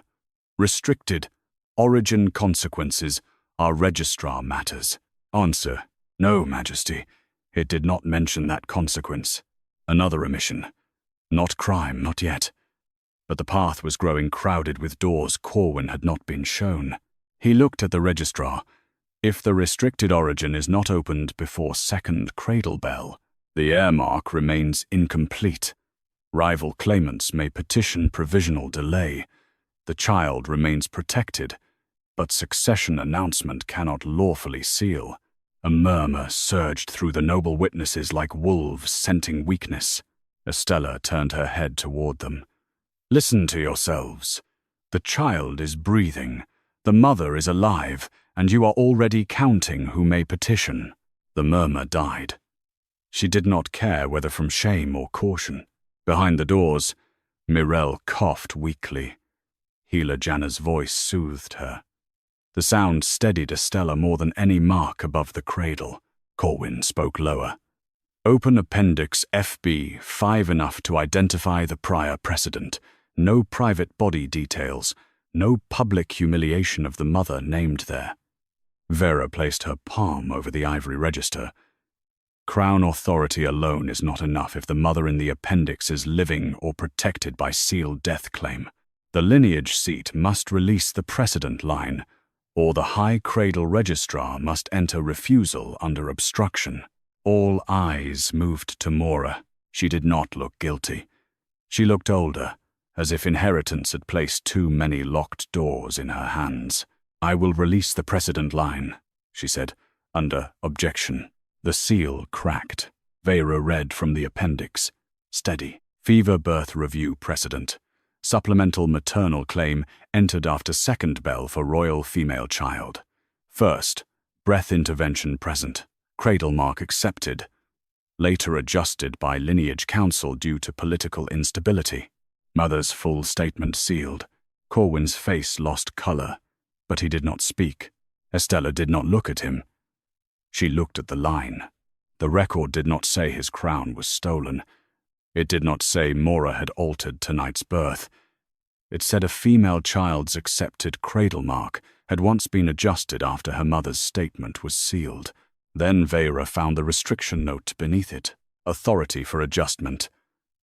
S1: Restricted origin consequences are registrar matters. Answer: No, Majesty. It did not mention that consequence. Another omission. Not crime, not yet. But the path was growing crowded with doors Corwin had not been shown. He looked at the registrar. If the restricted origin is not opened before second cradle bell, the heir mark remains incomplete. Rival claimants may petition provisional delay. The child remains protected, but succession announcement cannot lawfully seal. A murmur surged through the noble witnesses like wolves scenting weakness. Estella turned her head toward them. Listen to yourselves. The child is breathing. The mother is alive, and you are already counting who may petition." The murmur died. She did not care whether from shame or caution. Behind the doors, Mirel coughed weakly. Healer Janna's voice soothed her. The sound steadied Estella more than any mark above the cradle. Corwin spoke lower. "Open Appendix F-B-5 enough to identify the prior precedent. No private body details. No public humiliation of the mother named there." Vera placed her palm over the ivory register. "Crown authority alone is not enough if the mother in the appendix is living or protected by sealed death claim. The lineage seat must release the precedent line, or the High Cradle Registrar must enter refusal under obstruction." All eyes moved to Mora. She did not look guilty. She looked older, as if inheritance had placed too many locked doors in her hands. "I will release the precedent line," she said, under objection. The seal cracked. Vera read from the appendix. "Steady. Fever birth review precedent. Supplemental maternal claim entered after second bell for royal female child. First, breath intervention present. Cradle mark accepted. Later adjusted by lineage council due to political instability. Mother's full statement sealed. Corwin's face lost color, but he did not speak. Estella did not look at him. She looked at the line. The record did not say his crown was stolen. It did not say Mora had altered tonight's birth. It said a female child's accepted cradle mark had once been adjusted after her mother's statement was sealed. Then Vera found the restriction note beneath it. Authority for adjustment.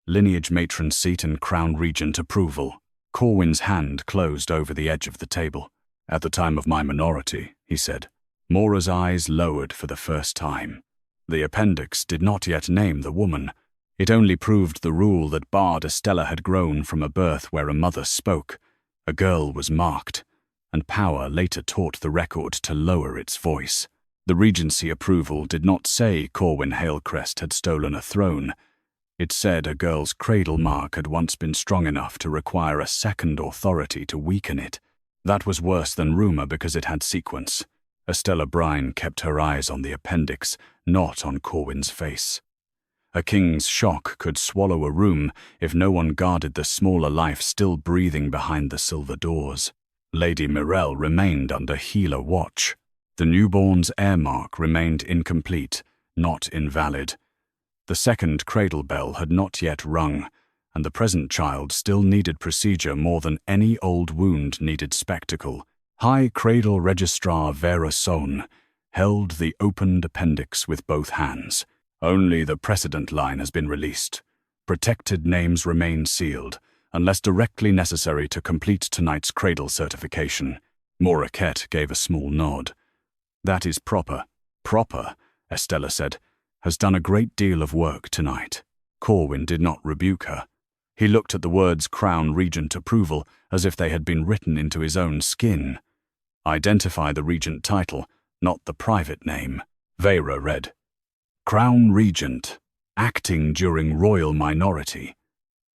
S1: Lineage matron seat and crown regent approval. Corwin's hand closed over the edge of the table. "At the time of my minority," he said. Mora's eyes lowered for the first time. The appendix did not yet name the woman. It only proved the rule that barred Estella had grown from a birth where a mother spoke. A girl was marked, and power later taught the record to lower its voice. The regency approval did not say Corwin Hailcrest had stolen a throne. It said a girl's cradle mark had once been strong enough to require a second authority to weaken it. That was worse than rumor because it had sequence. Estella Brine kept her eyes on the appendix, not on Corwin's face. A king's shock could swallow a room if no one guarded the smaller life still breathing behind the silver doors. Lady Mirel remained under healer watch. The newborn's heir mark remained incomplete, not invalid. The second cradle bell had not yet rung, and the present child still needed procedure more than any old wound needed spectacle. High Cradle Registrar Vera Sohn held the opened appendix with both hands. "Only the precedent line has been released. Protected names remain sealed, unless directly necessary to complete tonight's cradle certification." Moraquette gave a small nod. "That is proper." "Proper," Estella said, "has done a great deal of work tonight." Corwin did not rebuke her. He looked at the words Crown Regent approval as if they had been written into his own skin. "Identify the regent title, not the private name." Vera read. "Crown Regent, acting during royal minority.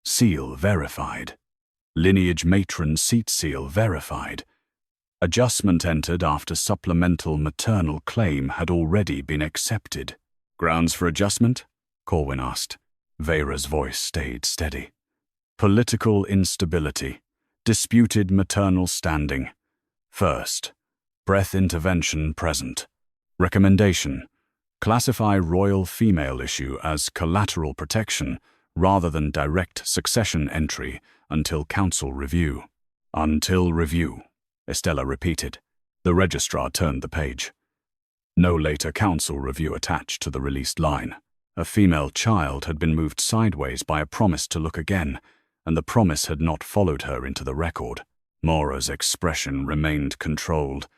S1: Seal verified. Lineage matron seat seal verified. Adjustment entered after supplemental maternal claim had already been accepted." "Grounds for adjustment?" Corwin asked. Vera's voice stayed steady. "Political instability. Disputed maternal standing. First, breath intervention present. Recommendation: classify royal female issue as collateral protection rather than direct succession entry until council review." "Until review," Estella repeated. The registrar turned the page. No later council review attached to the released line. A female child had been moved sideways by a promise to look again, and the promise had not followed her into the record. Mora's expression remained controlled.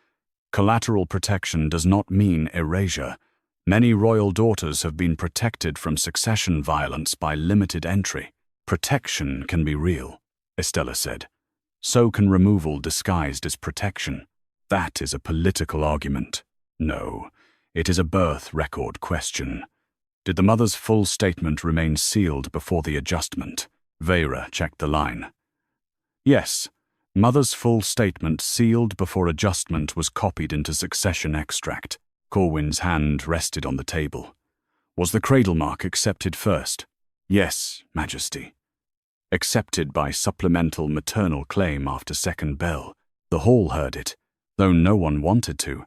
S1: Collateral protection does not mean erasure. Many royal daughters have been protected from succession violence by limited entry. Protection can be real, Estella said. So can removal disguised as protection. That is a political argument. No, it is a birth record question. Did the mother's full statement remain sealed before the adjustment? Vera checked the line. Yes, Mother's full statement sealed before adjustment was copied into succession extract. Corwin's hand rested on the table. Was the cradle mark accepted first? Yes, Majesty. Accepted by supplemental maternal claim after second bell. The hall heard it, though no one wanted to.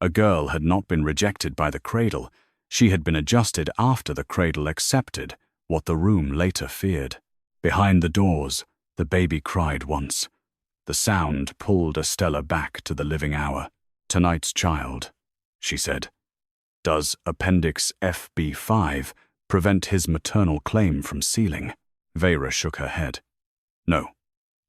S1: A girl had not been rejected by the cradle. She had been adjusted after the cradle accepted what the room later feared. Behind the doors, the baby cried once. The sound pulled Estella back to the living hour. Tonight's child, she said. Does Appendix F-B-5 prevent his maternal claim from sealing? Vera shook her head. No.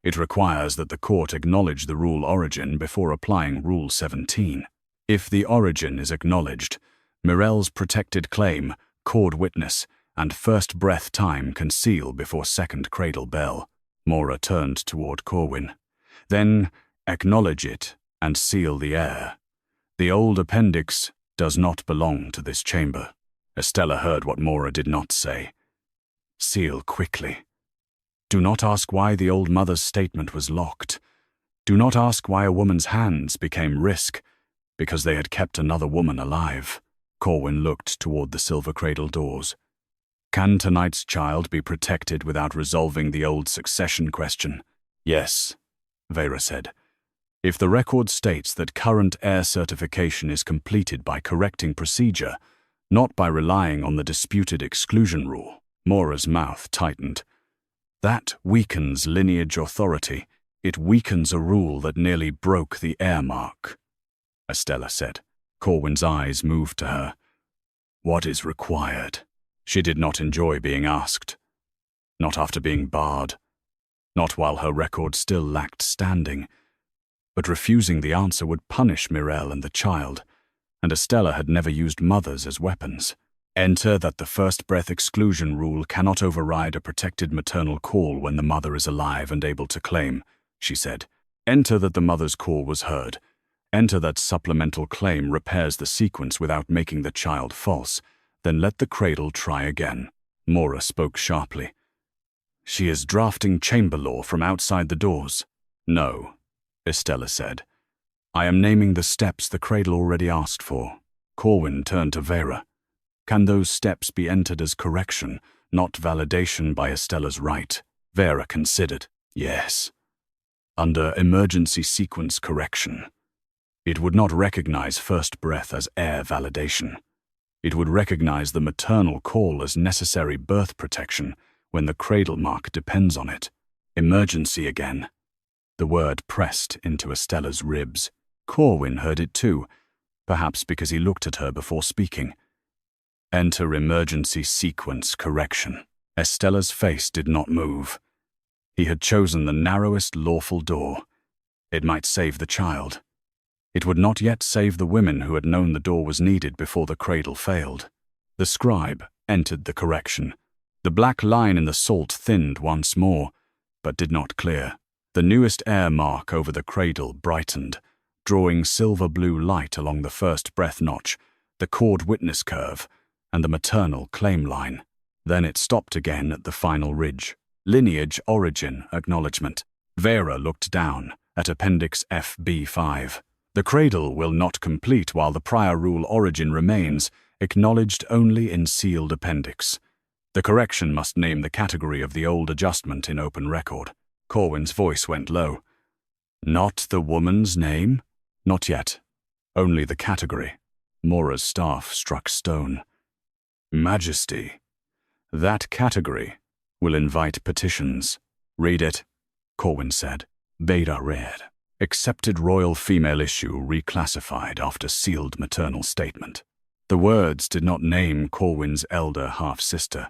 S1: It requires that the court acknowledge the rule origin before applying Rule 17. If the origin is acknowledged, Mirel's protected claim, cord witness, and first breath time can seal before second cradle bell. Mora turned toward Corwin. Then acknowledge it and seal the heir. The old appendix does not belong to this chamber. Estella heard what Mora did not say. Seal quickly. Do not ask why the old mother's statement was locked. Do not ask why a woman's hands became risk, because they had kept another woman alive. Corwin looked toward the silver cradle doors. Can tonight's child be protected without resolving the old succession question? Yes, Vera said. If the record states that current heir certification is completed by correcting procedure, not by relying on the disputed exclusion rule. Mora's mouth tightened. That weakens lineage authority. It weakens a rule that nearly broke the heir mark, Estella said. Corwin's eyes moved to her. What is required? She did not enjoy being asked. Not after being barred. Not while her record still lacked standing. But refusing the answer would punish Mirel and the child, and Estella had never used mothers as weapons. Enter that the first breath exclusion rule cannot override a protected maternal call when the mother is alive and able to claim, she said. Enter that the mother's call was heard. Enter that supplemental claim repairs the sequence without making the child false. Then let the cradle try again. Mora spoke sharply. She is drafting chamber law from outside the doors. No, Estella said. I am naming the steps the cradle already asked for. Corwin turned to Vera. Can those steps be entered as correction, not validation by Estella's right? Vera considered. Yes. Under emergency sequence correction. It would not recognize first breath as heir validation. It would recognize the maternal call as necessary birth protection when the cradle mark depends on it. Emergency again. The word pressed into Estella's ribs. Corwin heard it too, perhaps because he looked at her before speaking. Enter emergency sequence correction. Estella's face did not move. He had chosen the narrowest lawful door. It might save the child. It would not yet save the women who had known the door was needed before the cradle failed. The scribe entered the correction. The black line in the salt thinned once more, but did not clear. The newest heir mark over the cradle brightened, drawing silver-blue light along the first breath notch, the cord witness curve, and the maternal claim line. Then it stopped again at the final ridge. Lineage origin acknowledgement. Vera looked down at Appendix F-B-5. The cradle will not complete while the prior rule origin remains, acknowledged only in sealed appendix. The correction must name the category of the old adjustment in open record. Corwin's voice went low. Not the woman's name? Not yet. Only the category. Mora's staff struck stone. Majesty. That category will invite petitions. Read it, Corwin said. Beta read. Accepted royal female issue reclassified after sealed maternal statement. The words did not name Corwin's elder half-sister.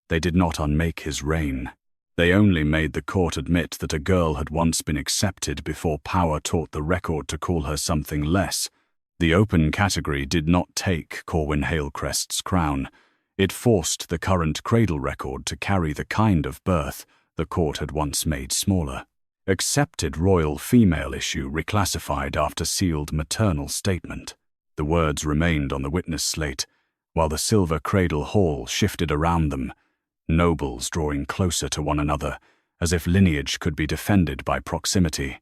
S1: They did not unmake his reign. They only made the court admit that a girl had once been accepted before power taught the record to call her something less. The open category did not take Corwin Hailcrest's crown. It forced the current cradle record to carry the kind of birth the court had once made smaller. Accepted royal female issue reclassified after sealed maternal statement. The words remained on the witness slate, while the silver cradle hall shifted around them, nobles drawing closer to one another as if lineage could be defended by proximity.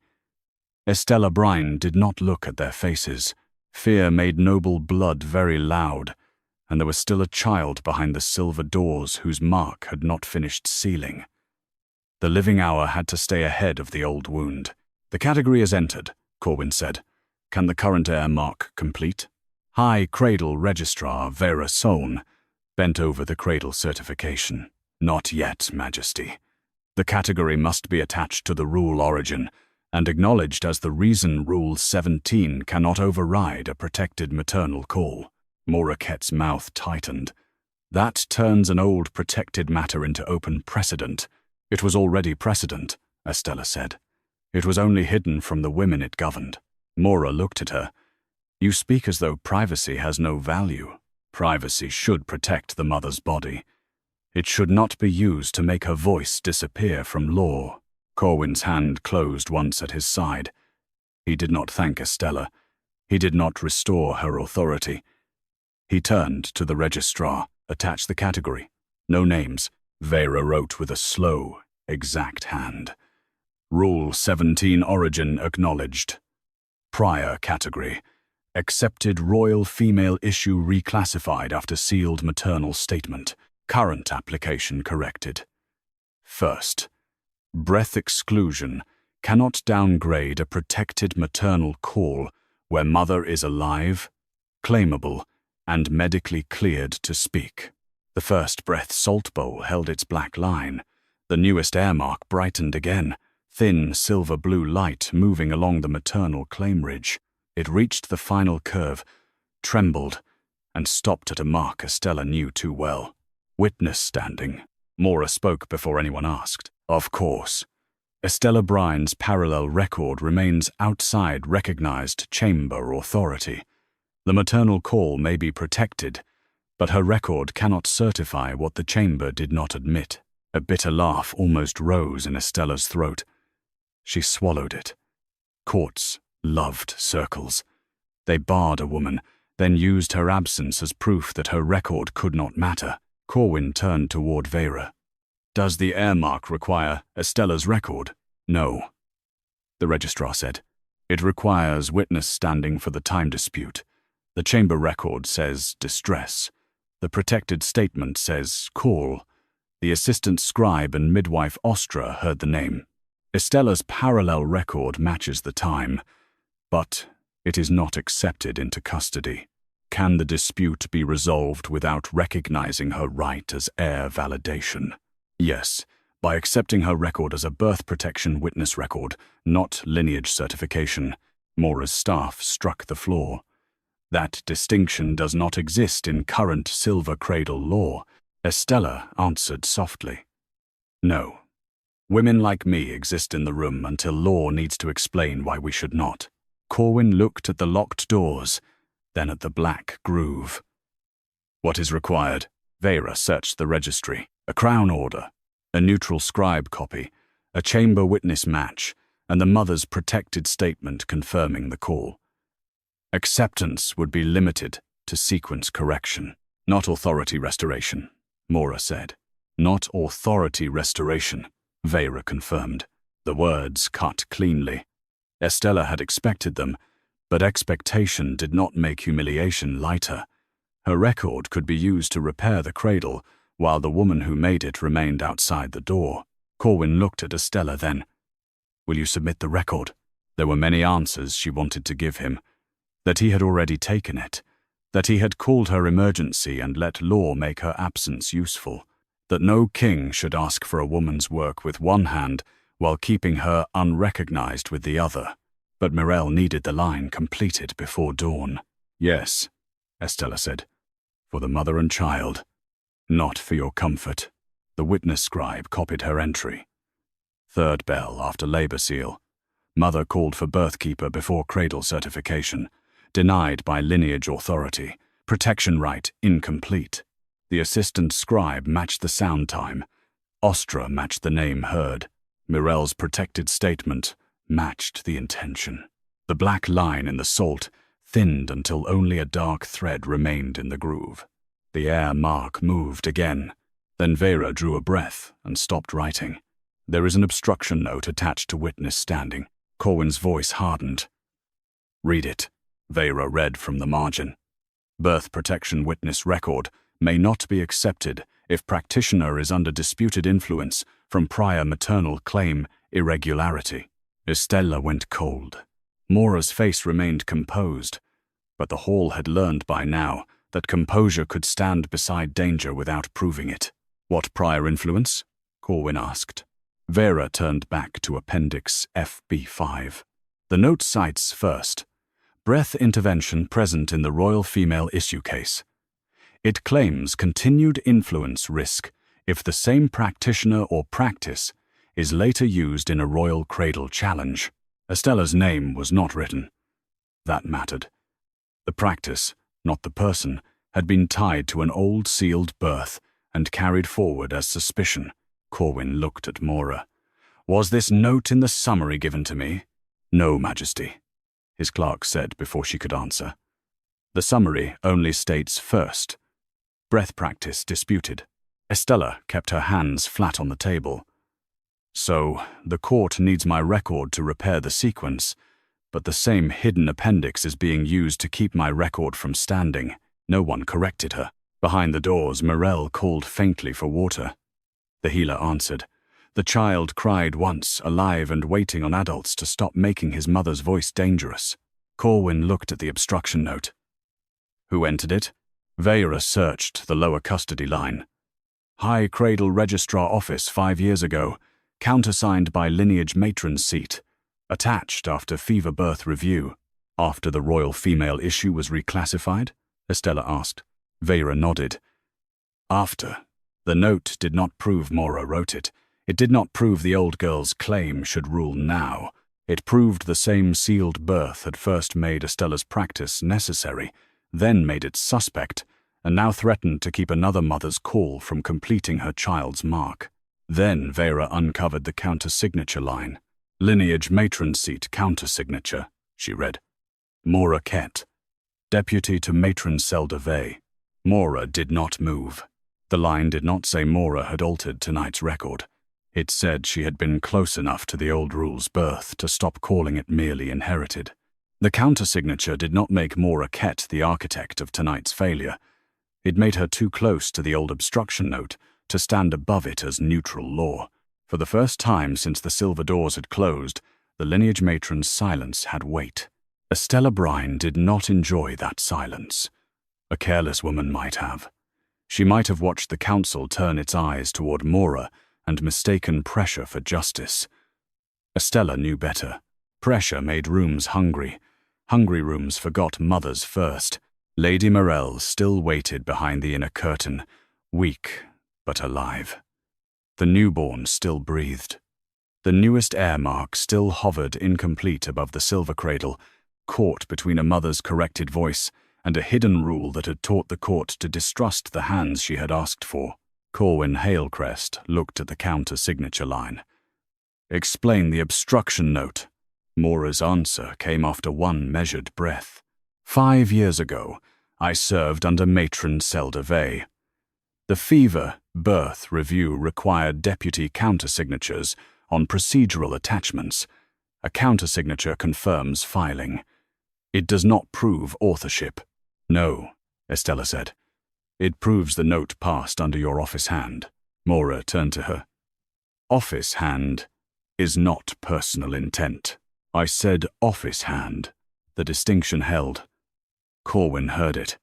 S1: Estella Brine did not look at their faces. Fear made noble blood very loud, and there was still a child behind the silver doors whose mark had not finished sealing. The living hour had to stay ahead of the old wound. "The category is entered," Corwin said. "Can the current heir mark complete?" High Cradle Registrar Vera Sohn bent over the cradle certification. "Not yet, Majesty. The category must be attached to the rule origin and acknowledged as the reason Rule 17 cannot override a protected maternal call." Moraket's mouth tightened. "That turns an old protected matter into open precedent." "It was already precedent," Estella said. "It was only hidden from the women it governed." Mora looked at her. "You speak as though privacy has no value. Privacy should protect the mother's body. It should not be used to make her voice disappear from law." Corwin's hand closed once at his side. He did not thank Estella. He did not restore her authority. He turned to the registrar. "Attach the category. No names," Vera wrote with a slow, exact hand. "Rule 17 origin acknowledged. Prior category. Accepted royal female issue reclassified after sealed maternal statement. Current application corrected. First, breath exclusion cannot downgrade a protected maternal call where mother is alive, claimable, and medically cleared to speak." The first breath salt bowl held its black line. The newest air mark brightened again, thin silver-blue light moving along the maternal claim ridge. It reached the final curve, trembled, and stopped at a mark Estella knew too well. "Witness standing." Mora spoke before anyone asked. "Of course. Estella Brine's parallel record remains outside recognized chamber authority. The maternal call may be protected, but her record cannot certify what the chamber did not admit." A bitter laugh almost rose in Estella's throat. She swallowed it. Courts loved circles. They barred a woman, then used her absence as proof that her record could not matter. Corwin turned toward Vera. "Does the air mark require Estella's record?" "No," the registrar said. "It requires witness standing for the time dispute. The chamber record says distress. The protected statement says call. The assistant scribe and midwife Ostra heard the name. Estella's parallel record matches the time, but it is not accepted into custody. Can the dispute be resolved without recognizing her right as heir validation?" "Yes, by accepting her record as a birth protection witness record, not lineage certification." Mora's staff struck the floor. "That distinction does not exist in current Silver Cradle law." Estella answered softly. "No. Women like me exist in the room until law needs to explain why we should not." Corwin looked at the locked doors, then at the black groove. "What is required?" Vera searched the registry. "A crown order, a neutral scribe copy, a chamber witness match, and the mother's protected statement confirming the call. Acceptance would be limited to sequence correction, not authority restoration," Mora said. "Not authority restoration," Vera confirmed. The words cut cleanly. Estella had expected them, but expectation did not make humiliation lighter. Her record could be used to repair the cradle, while the woman who made it remained outside the door. Corwin looked at Estella then. "Will you submit the record?" There were many answers she wanted to give him. That he had already taken it. That he had called her emergency and let law make her absence useful. That no king should ask for a woman's work with one hand while keeping her unrecognized with the other. But Mirelle needed the line completed before dawn. "Yes," Estella said, "for the mother and child. Not for your comfort." The witness scribe copied her entry. Third bell after labor seal. Mother called for birthkeeper before cradle certification. Denied by lineage authority. Protection right incomplete. The assistant scribe matched the sound time. Ostra matched the name heard. Mirelle's protected statement matched the intention. The black line in the salt thinned until only a dark thread remained in the groove. The air mark moved again. Then Vera drew a breath and stopped writing. There is an obstruction note attached to witness standing. Corwin's voice hardened. Read it, Vera read from the margin. Birth protection witness record may not be accepted if practitioner is under disputed influence from prior maternal claim irregularity. Estella went cold. Mora's face remained composed, but the hall had learned by now that composure could stand beside danger without proving it. What prior influence? Corwin asked. Vera turned back to Appendix F-B-5. The note cites first, breath intervention present in the royal female issue case. It claims continued influence risk if the same practitioner or practice is later used in a royal cradle challenge. Estella's name was not written. That mattered. The practice, not the person, had been tied to an old sealed birth and carried forward as suspicion. Corwin looked at Mora. Was this note in the summary given to me? No, Majesty, his clerk said before she could answer. The summary only states first, breath practice disputed. Estella kept her hands flat on the table. So, the court needs my record to repair the sequence, but the same hidden appendix is being used to keep my record from standing. No one corrected her. Behind the doors, Morel called faintly for water. The healer answered. The child cried once, alive and waiting on adults to stop making his mother's voice dangerous. Corwin looked at the obstruction note. Who entered it? Vera searched the lower custody line. High Cradle Registrar Office 5 years ago, countersigned by lineage matron's seat, attached after fever birth review. After the royal female issue was reclassified? Estella asked. Vera nodded. After. The note did not prove Mora wrote it. It did not prove the old girl's claim should rule now. It proved the same sealed birth had first made Estella's practice necessary, then made it suspect, and now threatened to keep another mother's call from completing her child's mark. Then Vera uncovered the counter-signature line. Lineage matron seat counter-signature, she read. Mora Kett, deputy to matron Seldervey. Mora did not move. The line did not say Mora had altered tonight's record. It said she had been close enough to the old rule's birth to stop calling it merely inherited. The counter-signature did not make Mora Kett the architect of tonight's failure. It made her too close to the old obstruction note to stand above it as neutral law. For the first time since the silver doors had closed, the lineage matron's silence had weight. Estella Brine did not enjoy that silence. A careless woman might have. She might have watched the council turn its eyes toward Mora and mistaken pressure for justice. Estella knew better. Pressure made rooms hungry. Hungry rooms forgot mothers first. Lady Morel still waited behind the inner curtain, weak but alive. The newborn still breathed. The newest air mark still hovered incomplete above the silver cradle, caught between a mother's corrected voice and a hidden rule that had taught the court to distrust the hands she had asked for. Corwin Hailcrest looked at the counter-signature line. Explain the obstruction note. Mora's answer came after one measured breath. 5 years ago, I served under matron Seldervey. The fever birth review required deputy countersignatures on procedural attachments. A countersignature confirms filing. It does not prove authorship. No, Estella said. It proves the note passed under your office hand. Mora turned to her. Office hand is not personal intent. I said office hand. The distinction held. Corwin heard it.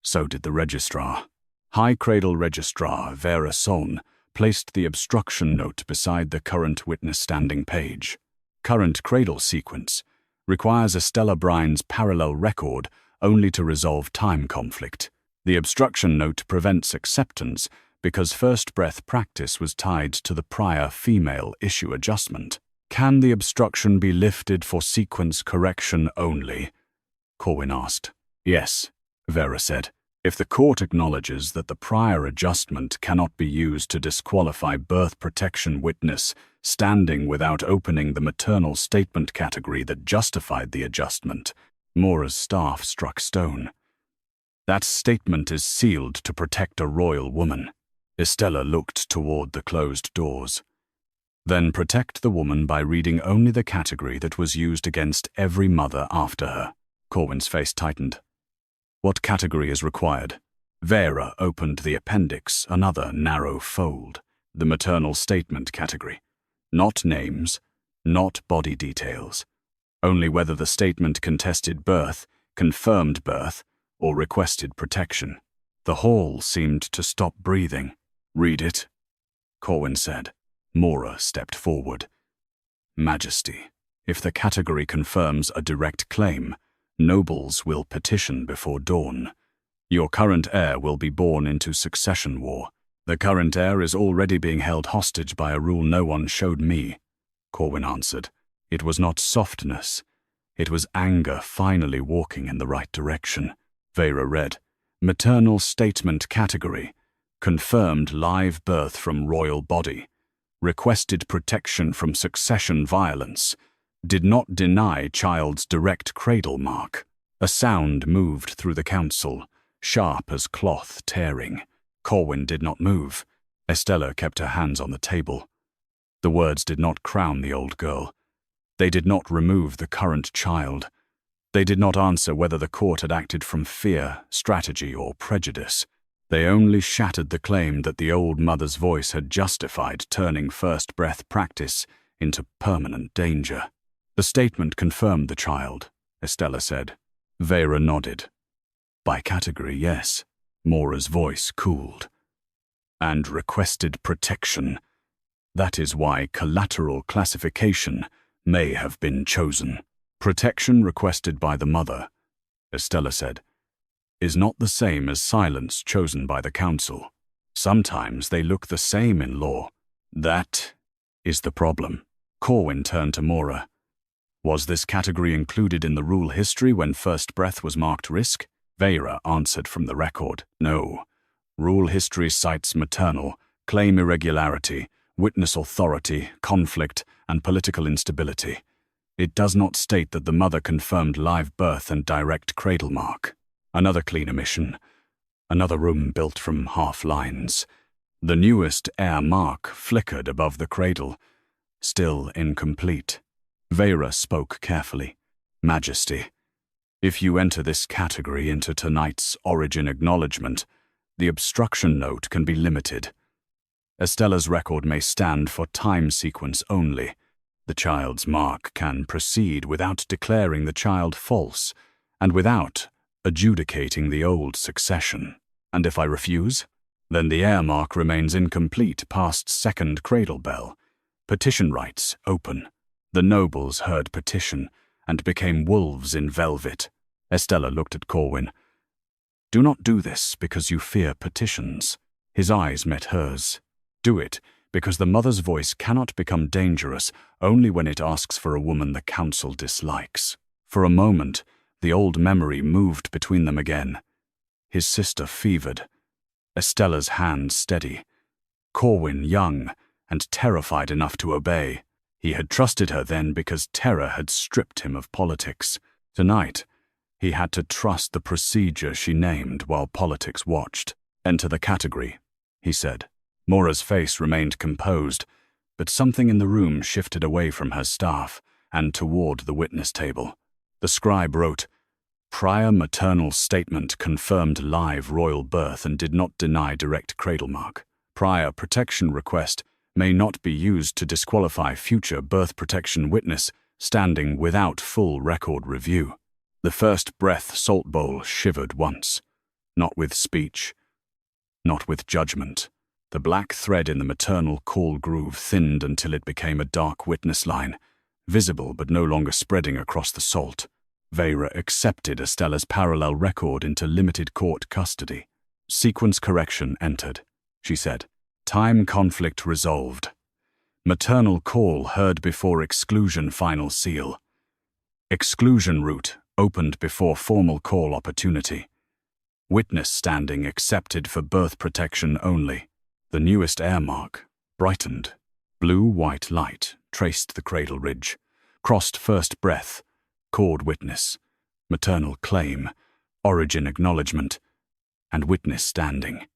S1: So did the registrar. High Cradle Registrar Vera Son placed the obstruction note beside the current witness standing page. Current cradle sequence requires Estella Brine's parallel record only to resolve time conflict. The obstruction note prevents acceptance because first breath practice was tied to the prior female issue adjustment. Can the obstruction be lifted for sequence correction only? Corwin asked. Yes, Vera said. If the court acknowledges that the prior adjustment cannot be used to disqualify birth protection witness standing without opening the maternal statement category that justified the adjustment, Mora's staff struck stone. That statement is sealed to protect a royal woman. Estella looked toward the closed doors. Then protect the woman by reading only the category that was used against every mother after her. Corwin's face tightened. What category is required? Vera opened the appendix, another narrow fold. The maternal statement category. Not names, not body details. Only whether the statement contested birth, confirmed birth, or requested protection. The hall seemed to stop breathing. Read it, Corwin said. Mora stepped forward. Majesty, if the category confirms a direct claim, nobles will petition before dawn. Your current heir will be born into succession war. The current heir is already being held hostage by a rule no one showed me, Corwin answered. It was not softness. It was anger finally walking in the right direction. Vera read, Maternal statement category. Confirmed live birth from royal body. Requested protection from succession violence. Did not deny child's direct cradle mark. A sound moved through the council, sharp as cloth tearing. Corwin did not move. Estella kept her hands on the table. The words did not crown the old girl. They did not remove the current child. They did not answer whether the court had acted from fear, strategy, or prejudice. They only shattered the claim that the old mother's voice had justified turning first breath practice into permanent danger. The statement confirmed the child, Estella said. Vera nodded. By category, yes. Mora's voice cooled. And requested protection. That is why collateral classification may have been chosen. Protection requested by the mother, Estella said, is not the same as silence chosen by the council. Sometimes they look the same in law. That is the problem. Corwin turned to Mora. Was this category included in the rule history when first breath was marked risk? Vera answered from the record, no. Rule history cites maternal, claim irregularity, witness authority, conflict, and political instability. It does not state that the mother confirmed live birth and direct cradle mark. Another clean omission. Another room built from half lines. The newest heir mark flickered above the cradle, still incomplete. Vera spoke carefully. Majesty, if you enter this category into tonight's origin acknowledgement, the obstruction note can be limited. Estella's record may stand for time sequence only. The child's mark can proceed without declaring the child false, and without adjudicating the old succession. And if I refuse, then the heir mark remains incomplete past second cradle bell. Petition rights open. The nobles heard petition and became wolves in velvet. Estella looked at Corwin. Do not do this because you fear petitions. His eyes met hers. Do it because the mother's voice cannot become dangerous only when it asks for a woman the council dislikes. For a moment, the old memory moved between them again. His sister fevered. Estella's hand steady. Corwin young and terrified enough to obey. He had trusted her then because terror had stripped him of politics. Tonight, he had to trust the procedure she named while politics watched. Enter the category, he said. Mora's face remained composed, but something in the room shifted away from her staff and toward the witness table. The scribe wrote, Prior maternal statement confirmed live royal birth and did not deny direct cradle mark. Prior protection request may not be used to disqualify future birth protection witness standing without full record review. The first breath salt bowl shivered once, not with speech, not with judgment. The black thread in the maternal-call groove thinned until it became a dark witness line, visible but no longer spreading across the salt. Vera accepted Estella's parallel record into limited court custody. Sequence correction entered, she said. Time conflict resolved. Maternal-call heard before exclusion final seal. Exclusion route opened before formal call opportunity. Witness standing accepted for birth protection only. The newest heir mark brightened. Blue-white light traced the cradle ridge, crossed first breath, cord witness, maternal claim, origin acknowledgement, and witness standing.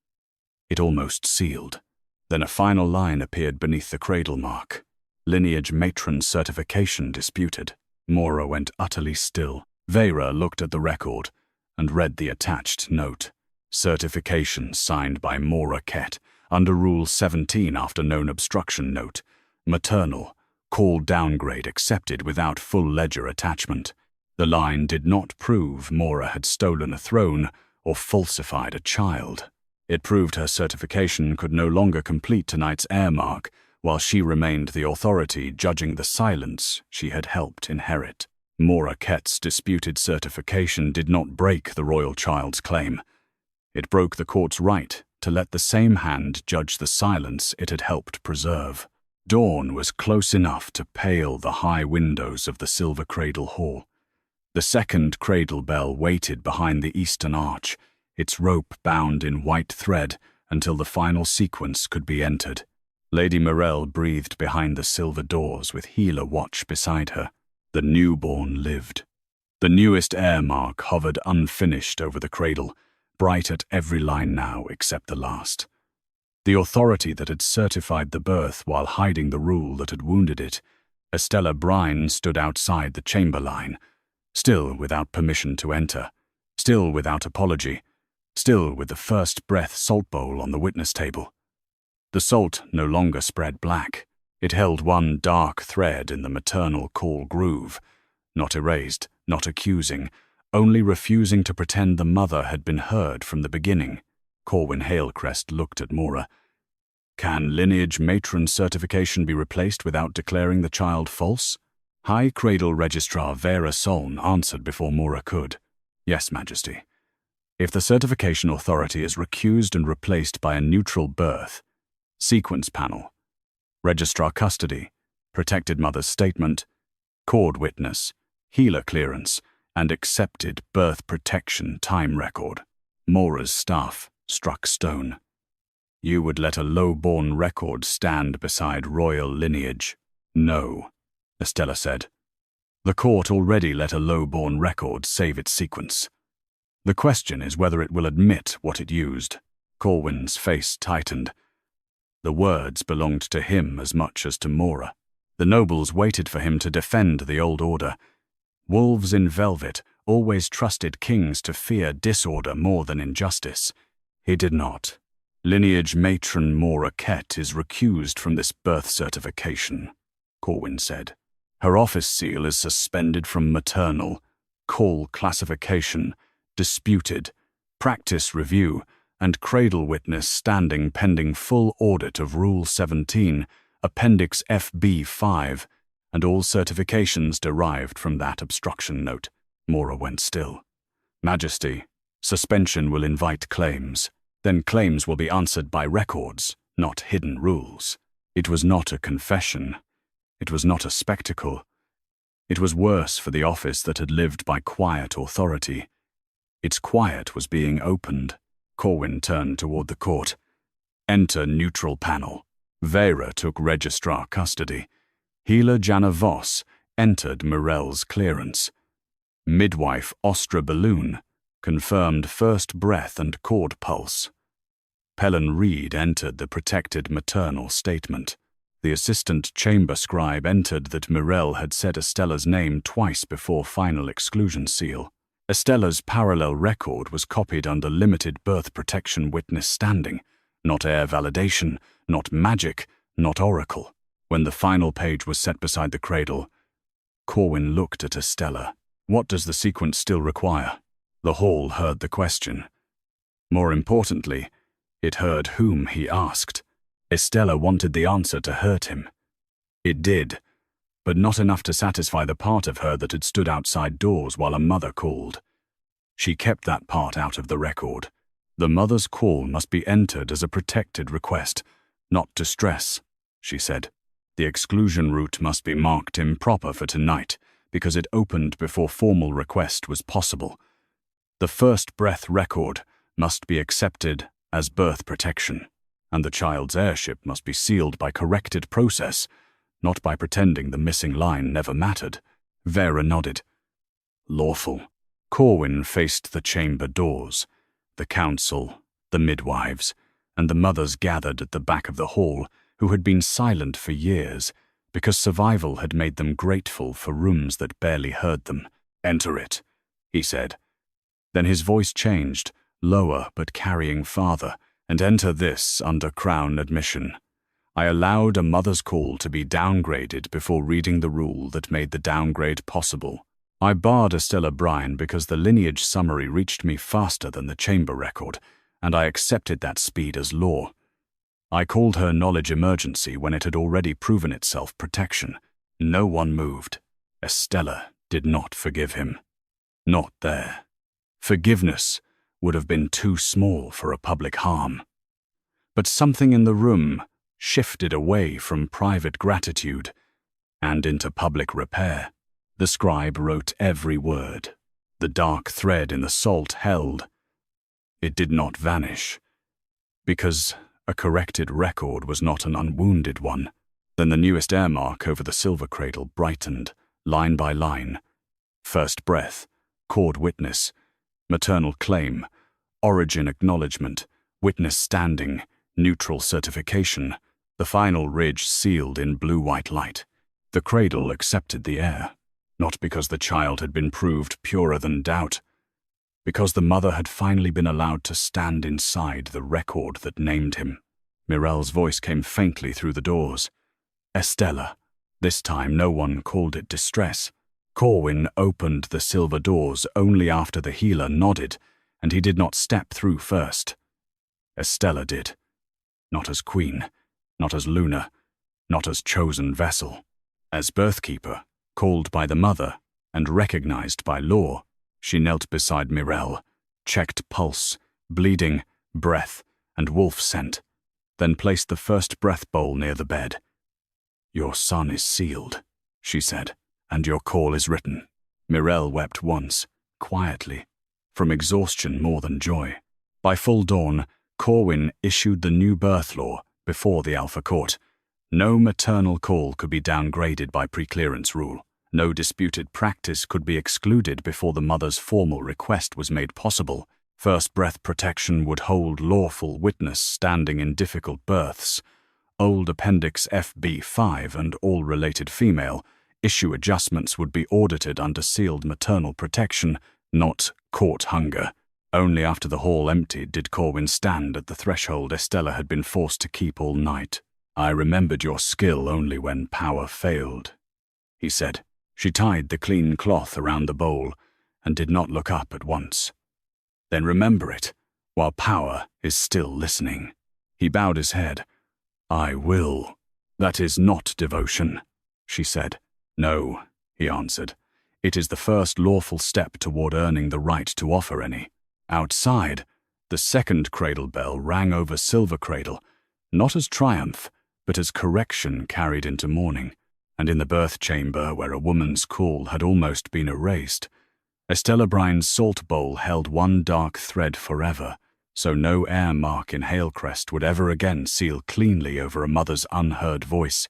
S1: It almost sealed. Then a final line appeared beneath the cradle mark. Lineage matron certification disputed. Mora went utterly still. Vera looked at the record and read the attached note. Certification signed by Mora Kett under Rule 17 after known obstruction note. Maternal-call downgrade accepted without full ledger attachment. The line did not prove Mora had stolen a throne or falsified a child. It proved her certification could no longer complete tonight's heir mark, while she remained the authority judging the silence she had helped inherit. Mora Kett's disputed certification did not break the royal child's claim. It broke the court's right to let the same hand judge the silence it had helped preserve. Dawn was close enough to pale the high windows of the Silver Cradle Hall. The second cradle bell waited behind the eastern arch, its rope bound in white thread until the final sequence could be entered. Lady Morell breathed behind the silver doors with Healer watch beside her. The newborn lived. The newest heir mark hovered unfinished over the cradle, bright at every line now except the last. The authority that had certified the birth while hiding the rule that had wounded it, Estella Brine, stood outside the chamber line, still without permission to enter, still without apology, still with the first breath salt bowl on the witness table. The salt no longer spread black. It held one dark thread in the maternal-call groove, not erased, not accusing, only refusing to pretend the mother had been heard from the beginning. Corwin Hailcrest looked at Mora. Can lineage matron certification be replaced without declaring the child false? High Cradle Registrar Vera Soln answered before Mora could. Yes, Majesty. If the certification authority is recused and replaced by a neutral birth, sequence panel, registrar custody, protected mother's statement, cord witness, healer clearance, and accepted birth protection time record, Mora's staff struck stone. You would let a low-born record stand beside royal lineage? No, Estella said. The court already let a low-born record save its sequence. The question is whether it will admit what it used. Corwin's face tightened. The words belonged to him as much as to Mora. The nobles waited for him to defend the old order. Wolves in velvet always trusted kings to fear disorder more than injustice. He did not. Lineage matron Mora Kett is recused from this birth certification, Corwin said. Her office seal is suspended from maternal-call classification, disputed, practice review, and cradle witness standing pending full audit of Rule 17, Appendix F-B-5, and all certifications derived from that obstruction note. Mora went still. Majesty, suspension will invite claims. Then claims will be answered by records, not hidden rules. It was not a confession. It was not a spectacle. It was worse for the office that had lived by quiet authority. Its quiet was being opened. Corwin turned toward the court. Enter neutral panel. Vera took registrar custody. Healer Janna Voss entered Morell's clearance. Midwife Ostra Balloon confirmed first breath and cord pulse. Pellan Reed entered the protected maternal statement. The assistant chamber scribe entered that Morell had said Estella's name twice before final exclusion seal. Estella's parallel record was copied under limited birth protection witness standing, not heir validation, not magic, not oracle. When the final page was set beside the cradle, Corwin looked at Estella. What does the sequence still require? The hall heard the question. More importantly, it heard whom he asked. Estella wanted the answer to hurt him. It did, but not enough to satisfy the part of her that had stood outside doors while a mother called. She kept that part out of the record. The mother's call must be entered as a protected request, not distress, she said. The exclusion route must be marked improper for tonight, because it opened before formal request was possible. The first breath record must be accepted as birth protection, and the child's heirship must be sealed by corrected process, not by pretending the missing line never mattered. Vera nodded. Lawful. Corwin faced the chamber doors. The council, the midwives, and the mothers gathered at the back of the hall, who had been silent for years, because survival had made them grateful for rooms that barely heard them. "Enter it," he said. Then his voice changed, lower but carrying farther, "and enter this under Crown admission. I allowed a mother's call to be downgraded before reading the rule that made the downgrade possible. I barred Estella Brine because the lineage summary reached me faster than the chamber record, and I accepted that speed as law. I called her knowledge emergency when it had already proven itself protection. No one moved. Estella did not forgive him. Not there. Forgiveness would have been too small for a public harm. But something in the room shifted away from private gratitude and into public repair. The scribe wrote every word. The dark thread in the salt held. It did not vanish, because a corrected record was not an unwounded one. Then the newest air mark over the silver cradle brightened, line by line. First breath, cord witness, maternal claim, origin acknowledgement, witness standing, neutral certification, the final ridge sealed in blue-white light. The cradle accepted the heir, not because the child had been proved purer than doubt, because the mother had finally been allowed to stand inside the record that named him. Mirel's voice came faintly through the doors. "Estella." This time no one called it distress. Corwin opened the silver doors only after the healer nodded, and he did not step through first. Estella did. Not as queen, not as Luna, not as chosen vessel. As birthkeeper, called by the mother, and recognized by law, she knelt beside Mirel, checked pulse, bleeding, breath, and wolf scent, then placed the first breath bowl near the bed. "Your son is sealed," she said, "and your call is written." Mirel wept once, quietly, from exhaustion more than joy. By full dawn, Corwin issued the new birth law before the Alpha Court. No maternal call could be downgraded by preclearance rule. No disputed practice could be excluded before the mother's formal request was made possible. First breath protection would hold lawful witness standing in difficult births. Old Appendix F-B-5 and all related female issue adjustments would be audited under sealed maternal protection, not court hunger. Only after the hall emptied did Corwin stand at the threshold Estella had been forced to keep all night. "I remembered your skill only when power failed," he said. She tied the clean cloth around the bowl and did not look up at once. "Then remember it, while power is still listening." He bowed his head. "I will." "That is not devotion," she said. "No," he answered. "It is the first lawful step toward earning the right to offer any." Outside, the second cradle bell rang over Silver Cradle, not as triumph, but as correction carried into morning. And in the birth chamber, where a woman's call had almost been erased, Estella Brine's salt bowl held one dark thread forever, so no air mark in Hailcrest would ever again seal cleanly over a mother's unheard voice.